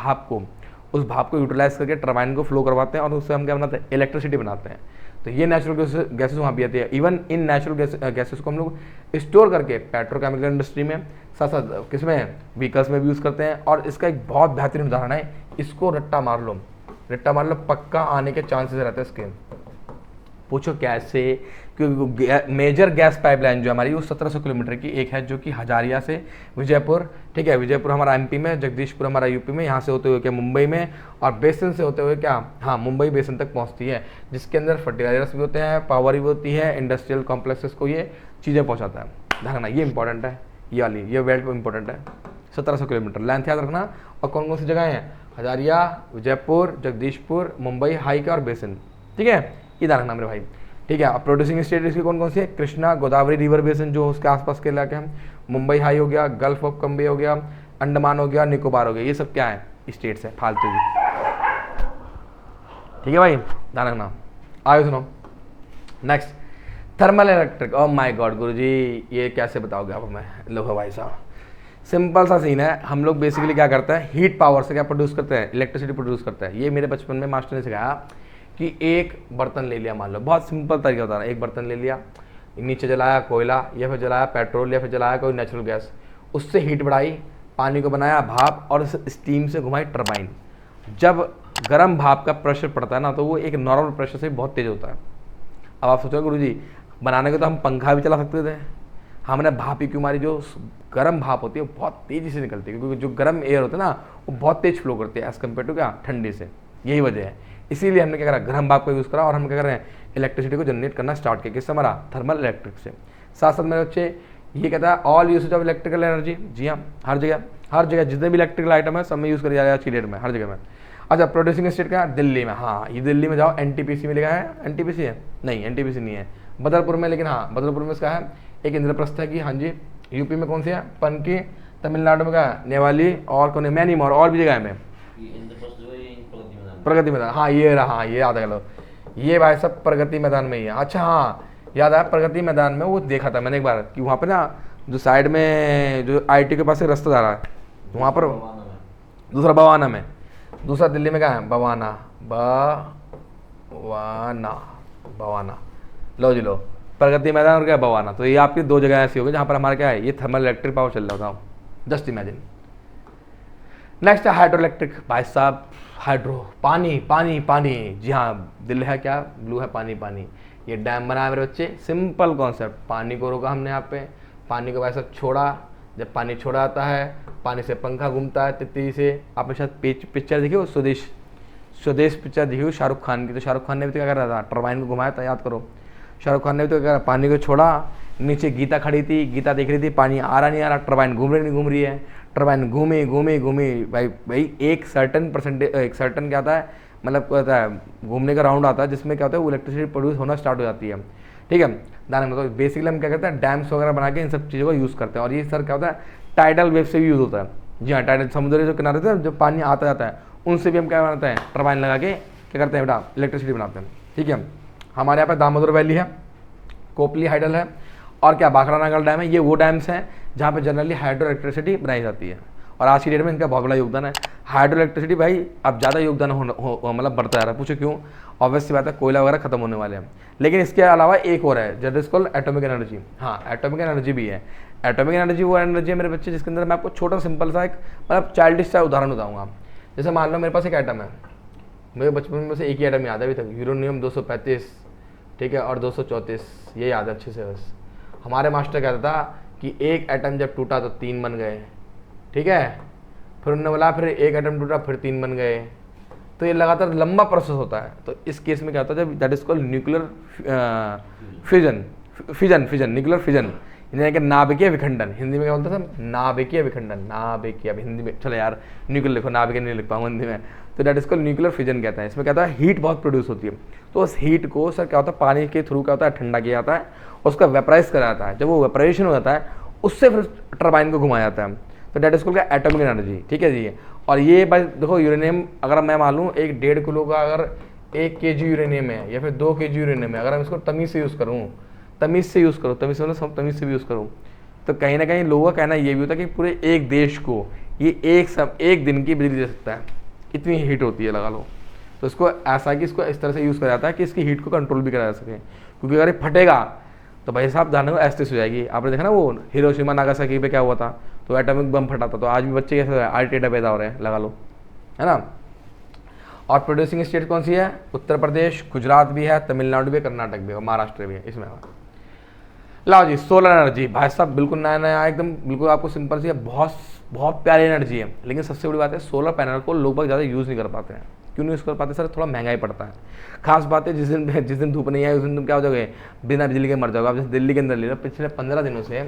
भाप को यूटिलाइज करके टरबाइन को फ्लो करवाते हैं और उससे हम क्या बनाते हैं, इलेक्ट्रिसिटी बनाते हैं। तो ये नेचुरल गैसेस वहाँ भी आती है। इवन इन नेचुरल गैसेस को हम लोग स्टोर करके पेट्रोकेमिकल इंडस्ट्री में, साथ साथ किसमें, व्हीकल्स में भी यूज़ करते हैं। और इसका एक बहुत बेहतरीन उदाहरण है, इसको रट्टा मार लो, पक्का आने के चांसेस रहते हैं इसके। पूछो कैसे, क्योंकि मेजर गैस पाइपलाइन जो हमारी वो 1700 किलोमीटर की एक है, जो कि हजारिया से विजयपुर, ठीक है, विजयपुर हमारा एमपी में, जगदीशपुर हमारा यूपी में, यहाँ से होते हुए क्या मुंबई में, और बेसिन से होते हुए क्या, हाँ, मुंबई बेसिन तक पहुँचती है, जिसके अंदर फर्टिलाइजर्स भी होते हैं, पावर भी होती है, इंडस्ट्रियल कॉम्प्लेक्सेस को ये चीज़ें पहुँचाता है। ध्यान रखना, ये इंपॉर्टेंट है, ये वाली, ये वेल्ट इंपॉर्टेंट है। 1700 किलोमीटर लेंथ याद रखना। और कौन कौन सी जगह हैं, हजारिया, विजयपुर, जगदीशपुर, मुंबई हाईका और बेसिन, ठीक है, ये ध्यान रखना मेरे भाई, ठीक है। अब प्रोड्यूसिंग स्टेट इसकी कौन कौन सी है, कृष्णा गोदावरी रिवर बेसिन जो उसके आसपास के इलाके हैं, मुंबई हाई हो गया, गल्फ ऑफ कम्बे हो गया, अंडमान हो गया, निकोबार हो गया, ये सब क्या है, स्टेट्स है फालतू की, ठीक है भाई, ध्यान रखना। आगे सुनो next, thermal electric. Oh my god Guruji, ये कैसे बताओगे आप हमें, लो भाई साहब, सिंपल सा सीन है। हम लोग बेसिकली क्या करते हैं, हीट पावर से क्या प्रोड्यूस करते हैं, इलेक्ट्रिसिटी प्रोड्यूस करते हैं। ये मेरे बचपन में मास्टर ने सिखाया कि एक बर्तन ले लिया, मान लो बहुत सिंपल तरीका होता है, एक बर्तन ले लिया, नीचे जलाया कोयला या फिर जलाया पेट्रोल या फिर जलाया कोई नेचुरल गैस, उससे हीट बढ़ाई, पानी को बनाया भाप और स्टीम से घुमाई टरबाइन। जब गर्म भाप का प्रेशर पड़ता है ना, तो वो एक नॉर्मल प्रेशर से बहुत तेज होता है। अब आप सोचो गुरुजी, बनाने को तो हम पंखा भी चला सकते थे, हमने भाप ही क्यों मारी, जो गर्म भाप होती है वो बहुत तेज़ी से निकलती है, क्योंकि जो गर्म एयर होता है ना वो बहुत तेज फ्लो करती है एज़ कम्पेयर टू क्या, ठंडी से, यही वजह है। इसीलिए हमने क्या करा, गर्म भाप का यूज़ करा और हम क्या कर रहे हैं, इलेक्ट्रिसिटी को जनरेट करना स्टार्ट किया, किससे, हमारा थर्मल इलेक्ट्रिक से। साथ साथ मेरे बच्चे ये कहता है all usage of electrical energy. जी हाँ, हर जगह जितने भी इलेक्ट्रिकल आइटम है सब में यूज़ करी जा रहा है आज की डेट में, हर जगह में। अच्छा, प्रोड्यूसिंग स्टेट क्या, दिल्ली में, हाँ, ये दिल्ली में जाओ, एनटीपीसी में लिखा है, एनटीपीसी है नहीं, एनटीपीसी नहीं है, बदरपुर में, लेकिन हाँ बदरपुर में इसका है एक इंद्रप्रस्थ है कि, हाँ जी। यूपी में कौन सी है, पनकी, तमिलनाडु में क्या है, नेवाली, और कौन है, मैनी मोर, और भी जगह में प्रगति मैदान, हाँ ये रहा, हाँ ये याद है, लो ये भाई सब प्रगति मैदान में ही है। अच्छा हाँ, याद आया, प्रगति मैदान में वो देखा था मैंने एक बार कि वहाँ पे ना जो साइड में जो आईटी के पास एक रास्ता जा रहा है वहाँ पर, दूसरा बवाना में, दूसरा दिल्ली में क्या है, बवाना, लो जी लो, प्रगति मैदान और क्या बवाना। तो ये आपकी दो जगह ऐसी होगी जहाँ पर हमारा क्या है, ये थर्मल इलेक्ट्रिक पावर चल रहा था, जस्ट इमेजिन। नेक्स्ट है हाइड्रो इलेक्ट्रिक। भाई साहब हाइड्रो, पानी पानी पानी, जी हाँ, दिल है क्या, ब्लू है पानी पानी। ये डैम बनाया मेरे बच्चे, सिंपल कॉन्सेप्ट, पानी को रोका हमने यहाँ पे, पानी को भाई साहब छोड़ा, जब पानी छोड़ा जाता है, पानी से पंखा घूमता है तितली से। आपने शायद पिक्चर देखी हो, स्वदेश पिक्चर देखी हो शाहरुख खान की, तो शाहरुख खान ने भी तो क्या कर रहा था, टरबाइन को घुमाया था, याद करो। शाहरुख खान ने भी तो क्या, पानी को छोड़ा, नीचे गीता खड़ी थी, गीता देख रही थी, पानी आ रहा नहीं आ रहा, टरबाइन घूम रही नहीं घूम रही है, टरबाइन घूमी भाई एक सर्टन क्या आता है, मतलब क्या होता है, घूमने का राउंड आता है जिसमें क्या होता है वो इलेक्ट्रिसिटी प्रोड्यूस होना स्टार्ट हो जाती है, ठीक है। दाना तो बेसिकली हम क्या करते हैं, डैम्स वगैरह बना के इन सब चीज़ों को यूज़ करते हैं। और ये सर क्या होता है, टाइडल वेव से भी यूज़ होता है। जी हाँ, टाइडल समुद्री जो किनारे थे जब पानी आता जाता है उनसे भी हम क्या बनाते हैं, टरबाइन लगा के क्या करते हैं बेटा, इलेक्ट्रिसिटी बनाते हैं, ठीक है। हमारे यहाँ पर दामोदर वैली है, कोपली हाइडल है, और क्या बाखरा नागल डैम है। ये वो डैम्स हैं जहाँ पे जनरली हाइड्रो इलेक्ट्रिसिटी बनाई जाती है, और आज की डेट में इनका बहुत बड़ा योगदान है। हाइड्रो इलेक्ट्रिसिटी भाई अब ज़्यादा योगदान मतलब बढ़ता जा रहा है। पूछो क्यों, ऑब्वियस सी बात है, कोयला वगैरह खत्म होने वाले हैं। लेकिन इसके अलावा एक और है, that is called atomic energy. हाँ, एटॉमिक एनर्जी भी है। एटॉमिक एनर्जी वो एनर्जी है मेरे बच्चे जिसके अंदर मैं आपको छोटा सिंपल सा एक मतलब चाइल्डिश सा उदाहरण बताऊँगा। जैसे मान लो मेरे पास एक आइटम है, मेरे बचपन में से एक ही आइटम याद है अभी तक, यूरेनियम 235, ठीक है, और 234, ये याद है अच्छे से बस। हमारे मास्टर कहता था कि एक एटम जब टूटा तो 3 बन गए, ठीक है, फिर उन्होंने बोला फिर एक एटम टूटा फिर 3 बन गए, तो ये लगातार लंबा प्रोसेस होता है। तो इस केस में क्या होता है, जब that is called nuclear fission, nuclear fission, यानी कि नाभिकीय विखंडन। हिंदी में क्या बोलते हैं, नाभिकीय विखंडन, नाभिकीय, अब हिंदी में चलो यार न्यूक्लियर लिखो, नाभिकीय नहीं लिख पाऊंगा हिंदी में, तो that is called nuclear fission कहता है। इसमें क्या होता है, हीट बहुत प्रोड्यूस होती है, तो उस हीट को सर क्या होता है, पानी के थ्रू क्या होता है, ठंडा किया जाता है, उसका वेपराइज करा जाता है। जब वो वेपराइजेशन हो जाता है उससे फिर टरबाइन को घुमाया जाता है, तो दैट इज कॉल्ड क्या, एटॉमिक एनर्जी, ठीक है जी। और ये भाई देखो यूरेनियम, अगर मैं मालूम 1.5 किलो का अगर 1 kg यूरेनियम है या फिर 2 kg यूरेनियम है, अगर हम इसको तमीज़ से यूज़ करूँ, तमीज़ से भी यूज़ करूँ, तो कहीं ना कहीं लोगों का कहना ये भी होता है कि पूरे एक देश को ये एक दिन की बिजली दे सकता है, इतनी हीट होती है लगा लो। तो इसको ऐसा कि इसको इस तरह से यूज़ करा जाता है कि इसकी हीट को कंट्रोल भी करा जा सके, क्योंकि अगर ये फटेगा तो भाई साहब जाने को एस्टिस हो जाएगी। आपने देखा ना वो हिरोशिमा नागासाकी पे क्या हुआ था, तो एटॉमिक बम फटा था, तो आज भी बच्चे कैसे आर्टेडा पैदा हो रहे हैं लगा लो, है ना। और प्रोड्यूसिंग स्टेट कौन सी है, उत्तर प्रदेश, गुजरात भी है, तमिलनाडु भी है, कर्नाटक भी है, महाराष्ट्र भी है इसमें। लाओ जी, सोलर एनर्जी भाई साहब बिल्कुल नया नया एकदम, बिल्कुल आपको सिंपल सी है, बहुत बहुत प्यारी एनर्जी है। लेकिन सबसे बड़ी बात है, सोलर पैनल को लोग बहुत ज़्यादा यूज़ नहीं कर पाते हैं। क्यों नहीं यूज़ कर पाते सर, थोड़ा महंगा ही पड़ता है। खास बात है, जिस दिन धूप नहीं आई उस दिन तुम क्या हो जाओगे, बिना बिजली के मर जाओगे। आप जैसे दिल्ली के अंदर ले लो, पिछले 15 दिनों से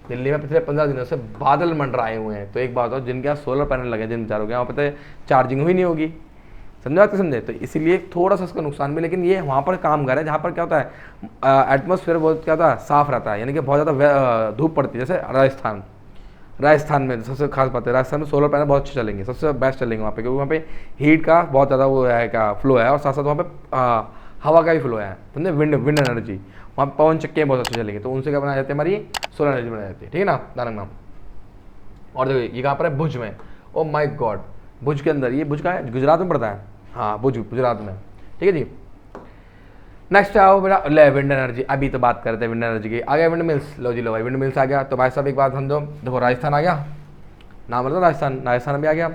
दिल्ली में बादल मंडराए हुए हैं। तो एक बात हो, जिनके यहाँ सोलर पैनल लगे, जिन बेचारों के यहाँ पता है चार्जिंग हुई नहीं होगी, समझे। तो इसीलिए थोड़ा सा इसका नुकसान भी, लेकिन ये वहाँ पर काम कर रहा है जहाँ पर क्या होता है, एटमॉस्फेयर बहुत क्या होता है, साफ रहता है, यानी कि बहुत ज़्यादा धूप पड़ती है। जैसे राजस्थान में सबसे खास बात है, राजस्थान में सोलर पैनल बहुत अच्छे चलेंगे, सबसे बेस्ट चलेंगे वहाँ पे, क्योंकि वहाँ पे हीट का बहुत ज़्यादा वो है क्या फ्लो है, और साथ साथ वहाँ पे हवा का भी फ्लो है, समझे, विंड एनर्जी, वहाँ पे पवन चक्के बहुत अच्छे चलेंगे। तो उनसे क्या बनाई जाती है, हमारी सोलर एनर्जी बनाई जाती है, ठीक है ना, दानंग नाम। और देखो ये कहाँ पर है, भुज में, ओ माई गॉड, भुज के अंदर, ये भुज का है, गुजरात में पड़ता है, हाँ भुज गुजरात में, ठीक है जी। नेक्स्ट आओ बेटा, ले विंड एनर्जी, अभी तो बात करते हैं विंड एनर्जी की। आ गया विंड मिल्स, लो जी लो भाई, विंड मिल्स आ गया। तो भाई साहब एक बात समझो, देखो राजस्थान आ गया, नाम मतलब राजस्थान भी आ गया।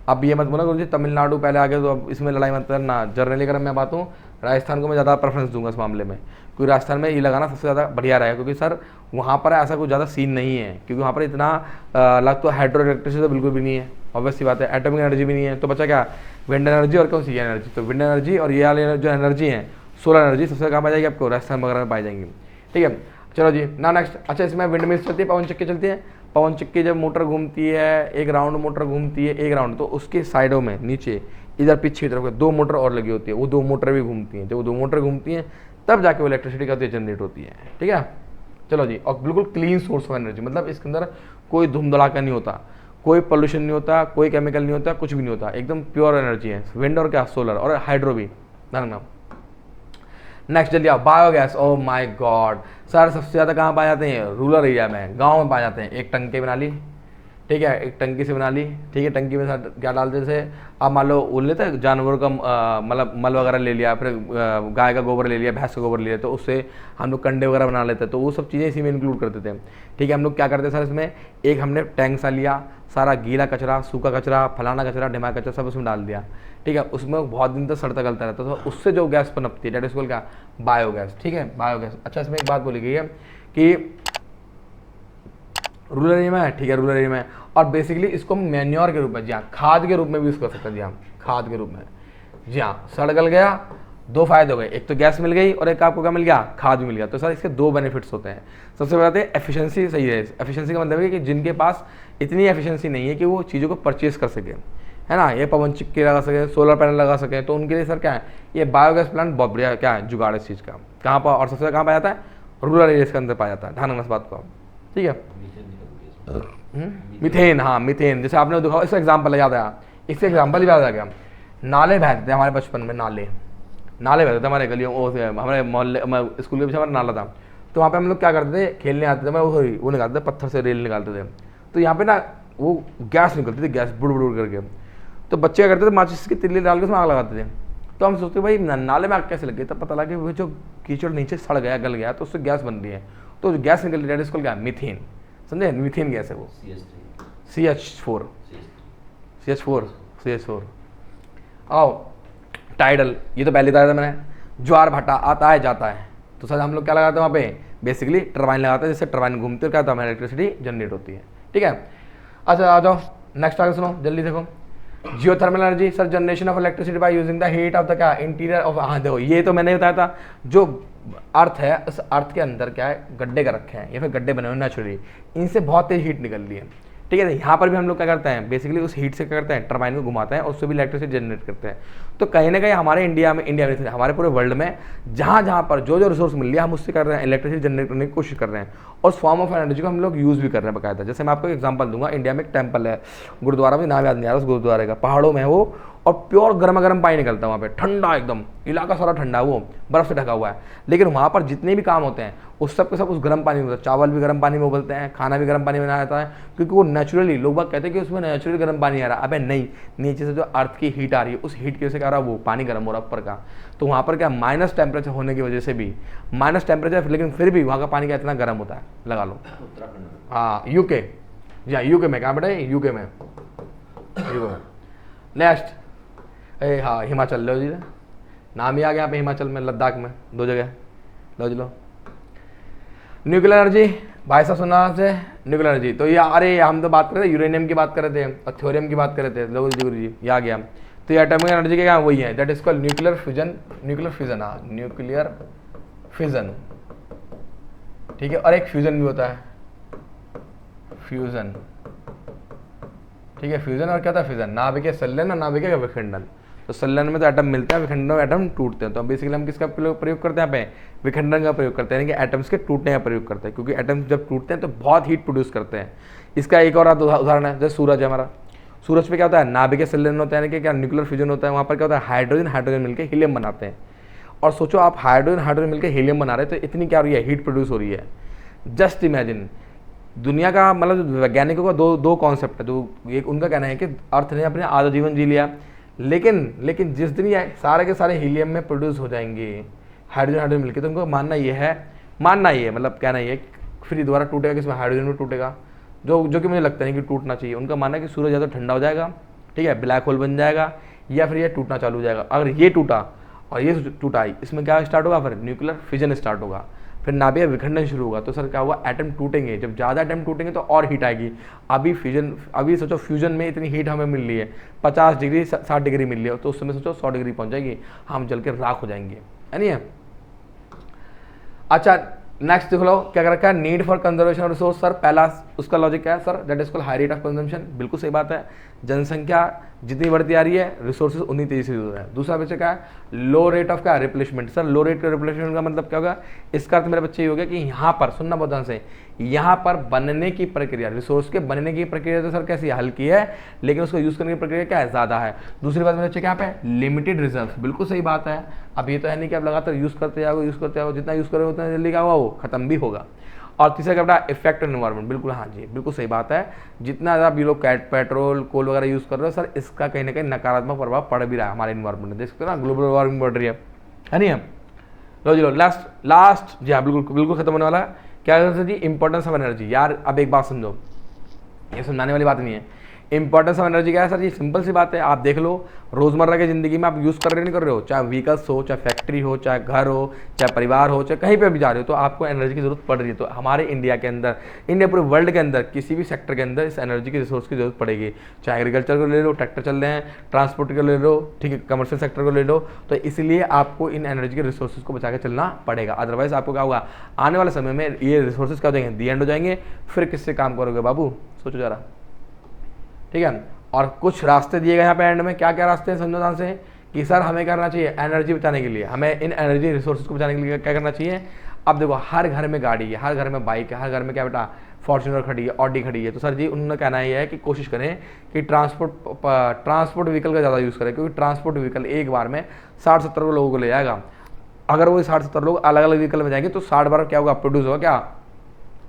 अब ये मत बोला गुरु जी तमिलनाडु पहले आ गया, तो अब इसमें लड़ाई मत करना। जनरली अगर मैं बात हूँ, राजस्थान को मैं ज़्यादा प्रेफरेंस दूंगा इस मामले में, क्योंकि राजस्थान में ये लगाना सबसे ज़्यादा बढ़िया रहेगा, क्योंकि सर वहाँ पर ऐसा कुछ ज़्यादा सीन नहीं है, क्योंकि वहाँ पर इतना लग तो हाइड्रो इलेक्ट्रिसिटी तो बिल्कुल भी नहीं है, ऑब्वियस सी बात है, एटॉमिक एनर्जी भी नहीं है। तो बचा क्या, विंड एनर्जी और कौन सी एनर्जी, तो विंड एनर्जी और ये वाली जो एनर्जी है सोलर एनर्जी सबसे कहाँ पाई जाएगी आपको, राजस्थान वगैरह में पाई जाएंगी, ठीक है। चलो जी ना नेक्स्ट, अच्छा इसमें विंड मिल्स चलती है, पवन चक्की चलती है। पवन चक्की जब मोटर घूमती है, एक राउंड मोटर घूमती है, एक राउंड, तो उसके साइडों में नीचे इधर पीछे की तरफ 2 मोटर और लगी होती है, वो 2 मोटर भी घूमती हैं। जब वो 2 मोटर घूमती हैं तब जाके वो इलेक्ट्रिसिटी का जनरेट होती है, ठीक है। चलो जी, और बिल्कुल क्लीन सोर्स ऑफ एनर्जी, मतलब इसके अंदर कोई धूम धड़ाका नहीं होता, कोई पोल्यूशन नहीं होता, कोई केमिकल नहीं होता, कुछ भी नहीं होता, एकदम प्योर एनर्जी है। विंड और क्या, सोलर और हाइड्रो भी, ना। नेक्स्ट जल्दी आओ, biogas, oh my God sir, सबसे ज़्यादा कहाँ पाए जाते हैं, रूरल एरिया में, गांव में पाए जाते हैं। एक टंकी बना ली, ठीक है, एक टंकी से बना ली, ठीक है, टंकी में क्या डालते हैं, जैसे आप मान लो उल लेते हैं जानवरों का मतलब मल वगैरह ले लिया, फिर गाय का गोबर ले लिया, भैंस का गोबर ले लिया, तो उससे हम लोग कंडे वगैरह बना लेते हैं। तो वो सब चीज़ें इसी में इंक्लूड करते थे, ठीक है। हम लोग क्या करते हैं सर, इसमें एक हमने टैंक सा लिया, सारा गीला कचरा, सूखा कचरा, फलाना कचरा, ढिमाका कचरा सब उसमें डाल दिया, ठीक है। उसमें बहुत दिन तक सड़ता गलता रहता है, तो उससे जो गैस पनपती है, डेट इज कॉल्ड क्या, बायोगैस, ठीक है, बायोगैस। अच्छा इसमें एक बात बोली गई है कि रूरल एरिया में है, ठीक है, रूरल एरिया में, और बेसिकली इसको हम मैन्योर के रूप में, जी हाँ, खाद के रूप में भी यूज़ कर सकते हैं, जी हाँ, खाद के रूप में, जी हाँ। सड़ गल गया, 2 फायदे हो गए, एक तो गैस मिल गई और एक आपको क्या मिल गया, खाद भी मिल गया। तो सर इसके 2 बेनिफिट्स होते हैं। सबसे बड़ा है एफिशिएंसी सही है। एफिशिएंसी का मतलब है कि जिनके पास इतनी एफिशिएंसी नहीं है कि वो चीज़ों को परचेज कर सके, है ना, ये पवन चक्की लगा सके, सोलर पैनल लगा सके, तो उनके लिए सर क्या है, ये बायोगैस प्लांट बहुत बढ़िया क्या है, जुगाड़ इस चीज़ का। कहाँ पर, और सबसे ज़्यादा कहाँ पाया जाता है, रूरल एरियाज के अंदर पाया जाता है, ध्यान रखना इस बात को, ठीक है। मीथेन, हाँ मीथेन, जैसे आपने देखा, इसका एग्जाम्पल याद आया, इससे एग्जाम्पल याद आ गया, नाले बहते थे हमारे बचपन में, नाले बहते थे हमारे गलियों, हमारे मोहल्ले, स्कूल के पीछे हमारा नाला था। तो वहाँ पे हम लोग क्या करते थे, खेलने आते थे, मैं वो निकालते थे, पत्थर से रेल निकालते थे, तो यहाँ पे ना वो गैस निकलती थी, गैस बुड़ बुड़ करके। तो बच्चे क्या करते थे, माचिस की तिल्ली डाल के उसमें आग लगाते थे। तो हम सोचते भाई नाले में आग कैसे लग गई, तब पता लगा वो जो कीचड़ नीचे सड़ गया, गल गया, तो उससे गैस बन रही है। तो गैस निकल रही है, इसको क्या, मीथेन, समझे, मीथेन गैस है वो, CH4 आओ टाइडल, ये तो पहले बताया था मैंने, ज्वार भाटा आता है जाता है, तो सर हम लोग क्या लगाते हैं वहाँ पे, बेसिकली टरबाइन लगाते हैं, जिससे टरबाइन घूमते क्या होता है, हमारी इलेक्ट्रिसिटी जनरेट होती है। ठीक है, अच्छा आ जाओ नेक्स्ट आगे सुनो जल्दी देखो, geothermal energy sir, generation of electricity by using the heat of the क्या इंटीरियर ऑफ, हाँ देखो ये तो मैंने बताया था, जो अर्थ है उस अर्थ के अंदर क्या है गड्ढे कर रखे हैं या फिर गड्ढे बने हुए नेचुरली, इनसे बहुत तेज हीट निकल रही है। ठीक है, यहाँ पर भी हम लोग क्या करते हैं, बेसिकली उस हीट से क्या करते हैं, टरबाइन को घुमाते हैं और उससे भी इलेक्ट्रिसिटी जनरेट करते हैं। तो कहीं ना कहीं हमारे इंडिया में हमारे पूरे वर्ल्ड में जहाँ जहाँ पर जो जो रिसोर्स मिल रही है हम उससे कर रहे हैं इलेक्ट्रिसिटी जनरेट करने की कोशिश कर रहे हैं, और उस फॉर्म ऑफ एनर्जी को हम लोग यूज़ भी कर रहे हैं बाकायदा। जैसे मैं आपको एग्जांपल दूंगा, इंडिया में एक टेम्पल है, गुरुद्वारा में नाम याद नहीं आ रहा उस गुरुद्वारे का, पहाड़ों में है वो, और प्योर गर्मा गर्म पानी निकलता है वहाँ पे, ठंडा एकदम, इलाका सारा ठंडा है, वो बर्फ़ से ढका हुआ है, लेकिन वहाँ पर जितने भी काम होते हैं उस सब के सब उस गर्म पानी में होता है, चावल भी गर्म पानी में उबलते हैं, खाना भी गर्म पानी में बनाया जाता है, क्योंकि वो नेचुरली, लोग बाग कहते हैं कि उसमें नेचुरली गर्म पानी आ रहा है, अबे नहीं, नीचे से जो अर्थ की हीट आ रही है उस हीट की वजह से क्या रहा है, वो पानी गर्म हो रहा है ऊपर का, तो वहाँ पर क्या माइनस टेम्परेचर होने की वजह से भी, माइनस टेम्परेचर लेकिन फिर भी वहाँ का पानी क्या इतना गर्म होता है, लगा लो उत्तराखंड, हाँ यूके, जी हाँ यूके में, कहाँ बेटा यूके में, नेक्स्ट हाँ हिमाचल, लो जी नाम ही आ गया यहाँ पे, हिमाचल में, लद्दाख में, दो जगह, लो जी लो। न्यूक्लियर एनर्जी भाई साहब सुना से, न्यूक्लियर एनर्जी तो ये, अरे हम तो बात कर रहे थे यूरेनियम की बात कर रहे थे और थ्योरियम की बात कर रहे थे, लो जी गुरु जी ये आ गया। तो ये एटॉमिक एनर्जी के क्या वही है, that is called nuclear fusion, nuclear fusion, हाँ न्यूक्लियर फ्यूजन, ठीक है, और एक फ्यूजन भी होता है, फ्यूजन, ठीक है, फ्यूजन और क्या था, फ्यूजन नाभिकीय संलयन और नाभिकीय विखंडन, तो संलयन में तो एटम मिलते हैं, विखंडन में एटम टूटते हैं, तो बेसिकली हम किसका प्रयोग करते हैं यहाँ पे, विखंडन का प्रयोग करते हैं, यानी कि एटम्स के टूटने का प्रयोग करते हैं, क्योंकि एटम्स जब टूटते हैं तो बहुत हीट प्रोड्यूस करते हैं। इसका एक और उदाहरण है, जैसे सूरज है हमारा, सूरज पे क्या होता है, नाभिकीय संलयन होता है, यानी कि क्या न्यूक्लियर फ्यूजन होता है, वहाँ पर क्या होता है, हाइड्रोजन हाइड्रोजन मिलकर हीलियम बनाते हैं, और सोचो आप हाइड्रोजन हाइड्रोजन मिलकर हीलियम बना रहे हैं तो इतनी क्या हो रही है, हीट प्रोड्यूस हो रही है। जस्ट इमेजिन, दुनिया का मतलब वैज्ञानिकों का दो कॉन्सेप्ट है, तो एक उनका कहना है कि अर्थ ने अपने आधा जीवन जी लिया, लेकिन जिस दिन ये सारे के सारे हीलियम में प्रोड्यूस हो जाएंगे हाइड्रोजन हाइड्रोजन मिलकर, तो उनको मानना ये है मतलब कहना ये फिर दोबारा टूटेगा, किसमें हाइड्रोजन में टूटेगा, जो कि मुझे लगता नहीं कि टूटना चाहिए। उनका मानना है कि सूरज ज़्यादा ठंडा हो जाएगा, ठीक है, ब्लैक होल बन जाएगा, या फिर ये टूटना चालू हो जाएगा। अगर ये टूटा और ये टूटा, इसमें क्या स्टार्ट होगा, फिर न्यूक्लियर फिजन स्टार्ट होगा, फिर नाभिकीय विखंडन शुरू होगा। तो सर क्या हुआ, एटम टूटेंगे, जब ज़्यादा एटम टूटेंगे तो और हीट आएगी। अभी सोचो फ्यूजन में इतनी हीट हमें मिल रही है, 50 डिग्री 60 डिग्री मिल रही है, तो उस समय सोचो 100 डिग्री पहुंच जाएगी, हम जल के राख हो जाएंगे, है नहीं है। अच्छा नेक्स्ट देख लो क्या कर रखा है, need for conservation of resource. Sir पहला उसका लॉजिक क्या है sir, that is called high rate of consumption, बिल्कुल सही बात है, जनसंख्या जितनी बढ़ती आ रही है रिसोर्सेज उतनी तेजी से यूज है। दूसरा बच्चे क्या है, लो रेट ऑफ क्या रिप्लेसमेंट। सर लो रेट का रिप्लेसमेंट का मतलब क्या होगा, इसका अर्थ मेरे बच्चे ये हो गया कि यहाँ पर सुनना बहुत ध्यान से, यहाँ पर बनने की प्रक्रिया, रिसोर्स के बनने की प्रक्रिया तो सर कैसी हल्की है, लेकिन उसको यूज करने की प्रक्रिया क्या है, ज़्यादा है। दूसरी बात मेरे बच्चे क्या पे, लिमिटेड रिजर्व, बिल्कुल सही बात है। अब ये तो है नहीं कि आप लगातार यूज़ करते जाओ, जितना यूज़ करोगे उतना जल्दी क्या होगा, वो खत्म भी होगा। और तीसरा क्या बेटा, इफेक्ट ऑन एनवायरमेंट, बिल्कुल हाँ जी बिल्कुल सही बात है। जितना ज़्यादा आप ये लोग पेट्रोल कोल वगैरह यूज़ कर रहे हो सर, इसका कहीं ना कहीं नकारात्मक प्रभाव पड़ भी रहा है हमारे एनवायरमेंट में, देख सकते हो ना, ग्लोबल वार्मिंग बढ़ रही है नहीं है। लो जी लो लास्ट जी हाँ बिल्कुल खत्म होने वाला है। क्या है सर जी, इंपॉर्टेंस ऑफ एनर्जी। यार अब एक बात समझो, ये समझाने वाली बात नहीं है, इंपॉर्टेंस ऑफ एनर्जी क्या है सर जी, सिंपल सी बात है। आप देख लो रोजमर्रा की जिंदगी में आप यूज़ कर रहे नहीं कर रहे हो, चाहे व्हीकल्स हो, चाहे फैक्ट्री हो, चाहे घर हो, चाहे परिवार हो, चाहे कहीं पे भी जा रहे हो, तो आपको एनर्जी की जरूरत पड़ रही है। तो हमारे इंडिया के अंदर, इंडिया पूरे वर्ल्ड के अंदर किसी भी सेक्टर के अंदर इस एनर्जी की रिसोर्स की जरूरत पड़ेगी। चाहे एग्रीकल्चर को ले लो, ट्रैक्टर चल रहे हैं, ट्रांसपोर्ट को ले लो, ठीक है, कमर्शियल सेक्टर को ले लो, तो इसलिए आपको इन एनर्जी के रिसोर्सेज को बचा के चलना पड़ेगा। अदरवाइज आपको क्या होगा, आने वाले समय में ये रिसोर्सेज क्या हो जाएंगे, दी एंड हो जाएंगे, फिर किससे काम करोगे बाबू, सोचो जरा, ठीक है। और कुछ रास्ते दिए गए यहाँ पे एंड में, क्या क्या रास्ते हैं समझो ध्यान से, कि सर हमें करना चाहिए एनर्जी बचाने के लिए, हमें इन एनर्जी रिसोर्सेज को बचाने के लिए क्या करना चाहिए। अब देखो हर घर में गाड़ी है, हर घर में बाइक है, हर घर में क्या बेटा फॉर्च्यूनर खड़ी है, ऑडी खड़ी है, तो सर जी उन्होंने कहना ये है कि कोशिश करें कि ट्रांसपोर्ट व्हीकल का ज़्यादा यूज़ करें, क्योंकि ट्रांसपोर्ट व्हीकल एक बार में 60-70 लोगों को ले जाएगा। अगर वो 60-70 लोग अलग अलग व्हीकल में जाएंगे तो 60 बार क्या होगा, प्रोड्यूस होगा क्या,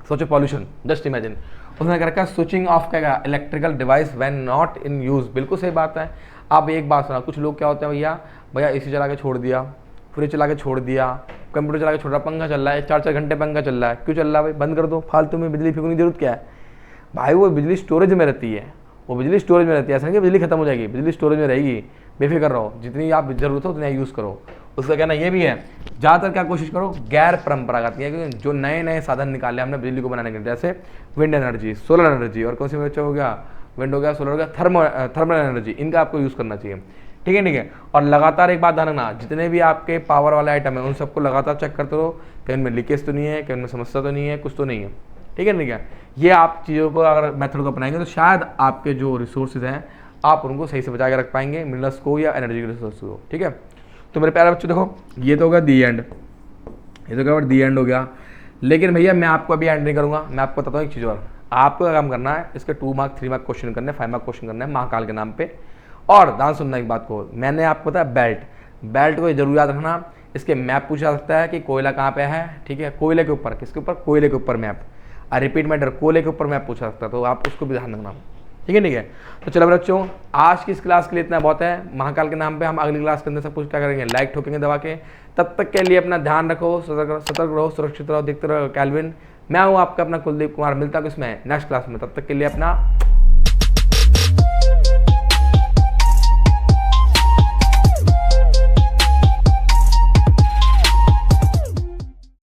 सोचो पॉल्यूशन, जस्ट इमेजिन। उसने क्या रखा, स्विचिंग ऑफ क्या, electrical device when not in use, बिल्कुल सही बात है। अब एक बात सुना, कुछ लोग क्या होते हैं भैया एसी चला के छोड़ दिया, फ्रिज चला के छोड़ दिया, कंप्यूटर चला के छोड़ रहा, पंखा चल रहा है, 4-4 घंटे पंखा चल रहा है, क्यों चल रहा है भाई, बंद कर दो, फालतू में बिजली फेंकने की जरूरत क्या है भाई। वो बिजली स्टोरेज में रहती है, वो बिजली स्टोरेज में रहती है, ऐसा नहीं कि बिजली खत्म हो जाएगी, बिजली स्टोरेज में रहेगी। बेफिक्र रहो, जितनी आप जरूरत हो उतना यूज़ करो। उसका कहना ये भी है ज़्यादातर क्या कोशिश करो गैर परंपरागत, क्योंकि जो नए नए साधन निकाले हमने बिजली को बनाने के लिए, जैसे विंड एनर्जी, सोलर एनर्जी, और कौन सी बच्चा हो गया, विंड हो गया, सोलर हो गया, थर्मल एनर्जी, इनका आपको यूज़ करना चाहिए। ठीक है। और लगातार एक बात ध्यान रखना, जितने भी आपके पावर वाले आइटम है उन सबको लगातार चेक करते रहो कि उनमें लीकेज तो नहीं है, कि उनमें समस्या तो नहीं है, कुछ तो नहीं है। ठीक है। ये आप चीज़ों को अगर मेथड को अपनाएंगे तो शायद आपके जो रिसोर्सेज हैं आप उनको सही से बचा के रख पाएंगे, मिनरल्स को या एनर्जी के रिसोर्स को। ठीक है। तो मेरे प्यारे बच्चों देखो, ये तो होगा दी एंड, ये तो क्या दी एंड हो गया। लेकिन भैया मैं आपको अभी एंड नहीं करूँगा, मैं आपको बताता हूँ एक चीज़ और। आपको काम करना है, इसके 2 मार्क 3 मार्क क्वेश्चन करने, 5 मार्क क्वेश्चन करने हैं महाकाल के नाम पे। और ध्यान सुनना एक बात को, मैंने आपको बताया बेल्ट को जरूर याद रखना। इसके मैप पूछा जा सकता है कि कोयला कहाँ पे है। ठीक है, कोयले के ऊपर, किसके ऊपर, कोयले के ऊपर मैप। रिपीट मैटर, कोयले के ऊपर मैप पूछा सकता है, तो आप उसको भी ध्यान रखना। ठीक है। तो चलो बच्चों, आज की इस क्लास के लिए इतना बहुत है। महाकाल के नाम पे हम अगली क्लास के अंदर सब कुछ क्या करेंगे, लाइक ठोकेंगे दबा के। तब तक के लिए अपना ध्यान रखो, सतर्क रहो, सुरक्षित रहो, देखते रहो कैल्विन। मैं हूँ आपका अपना कुलदीप कुमार, मिलता हूँ इसमें नेक्स्ट क्लास में। तब तक के लिए अपना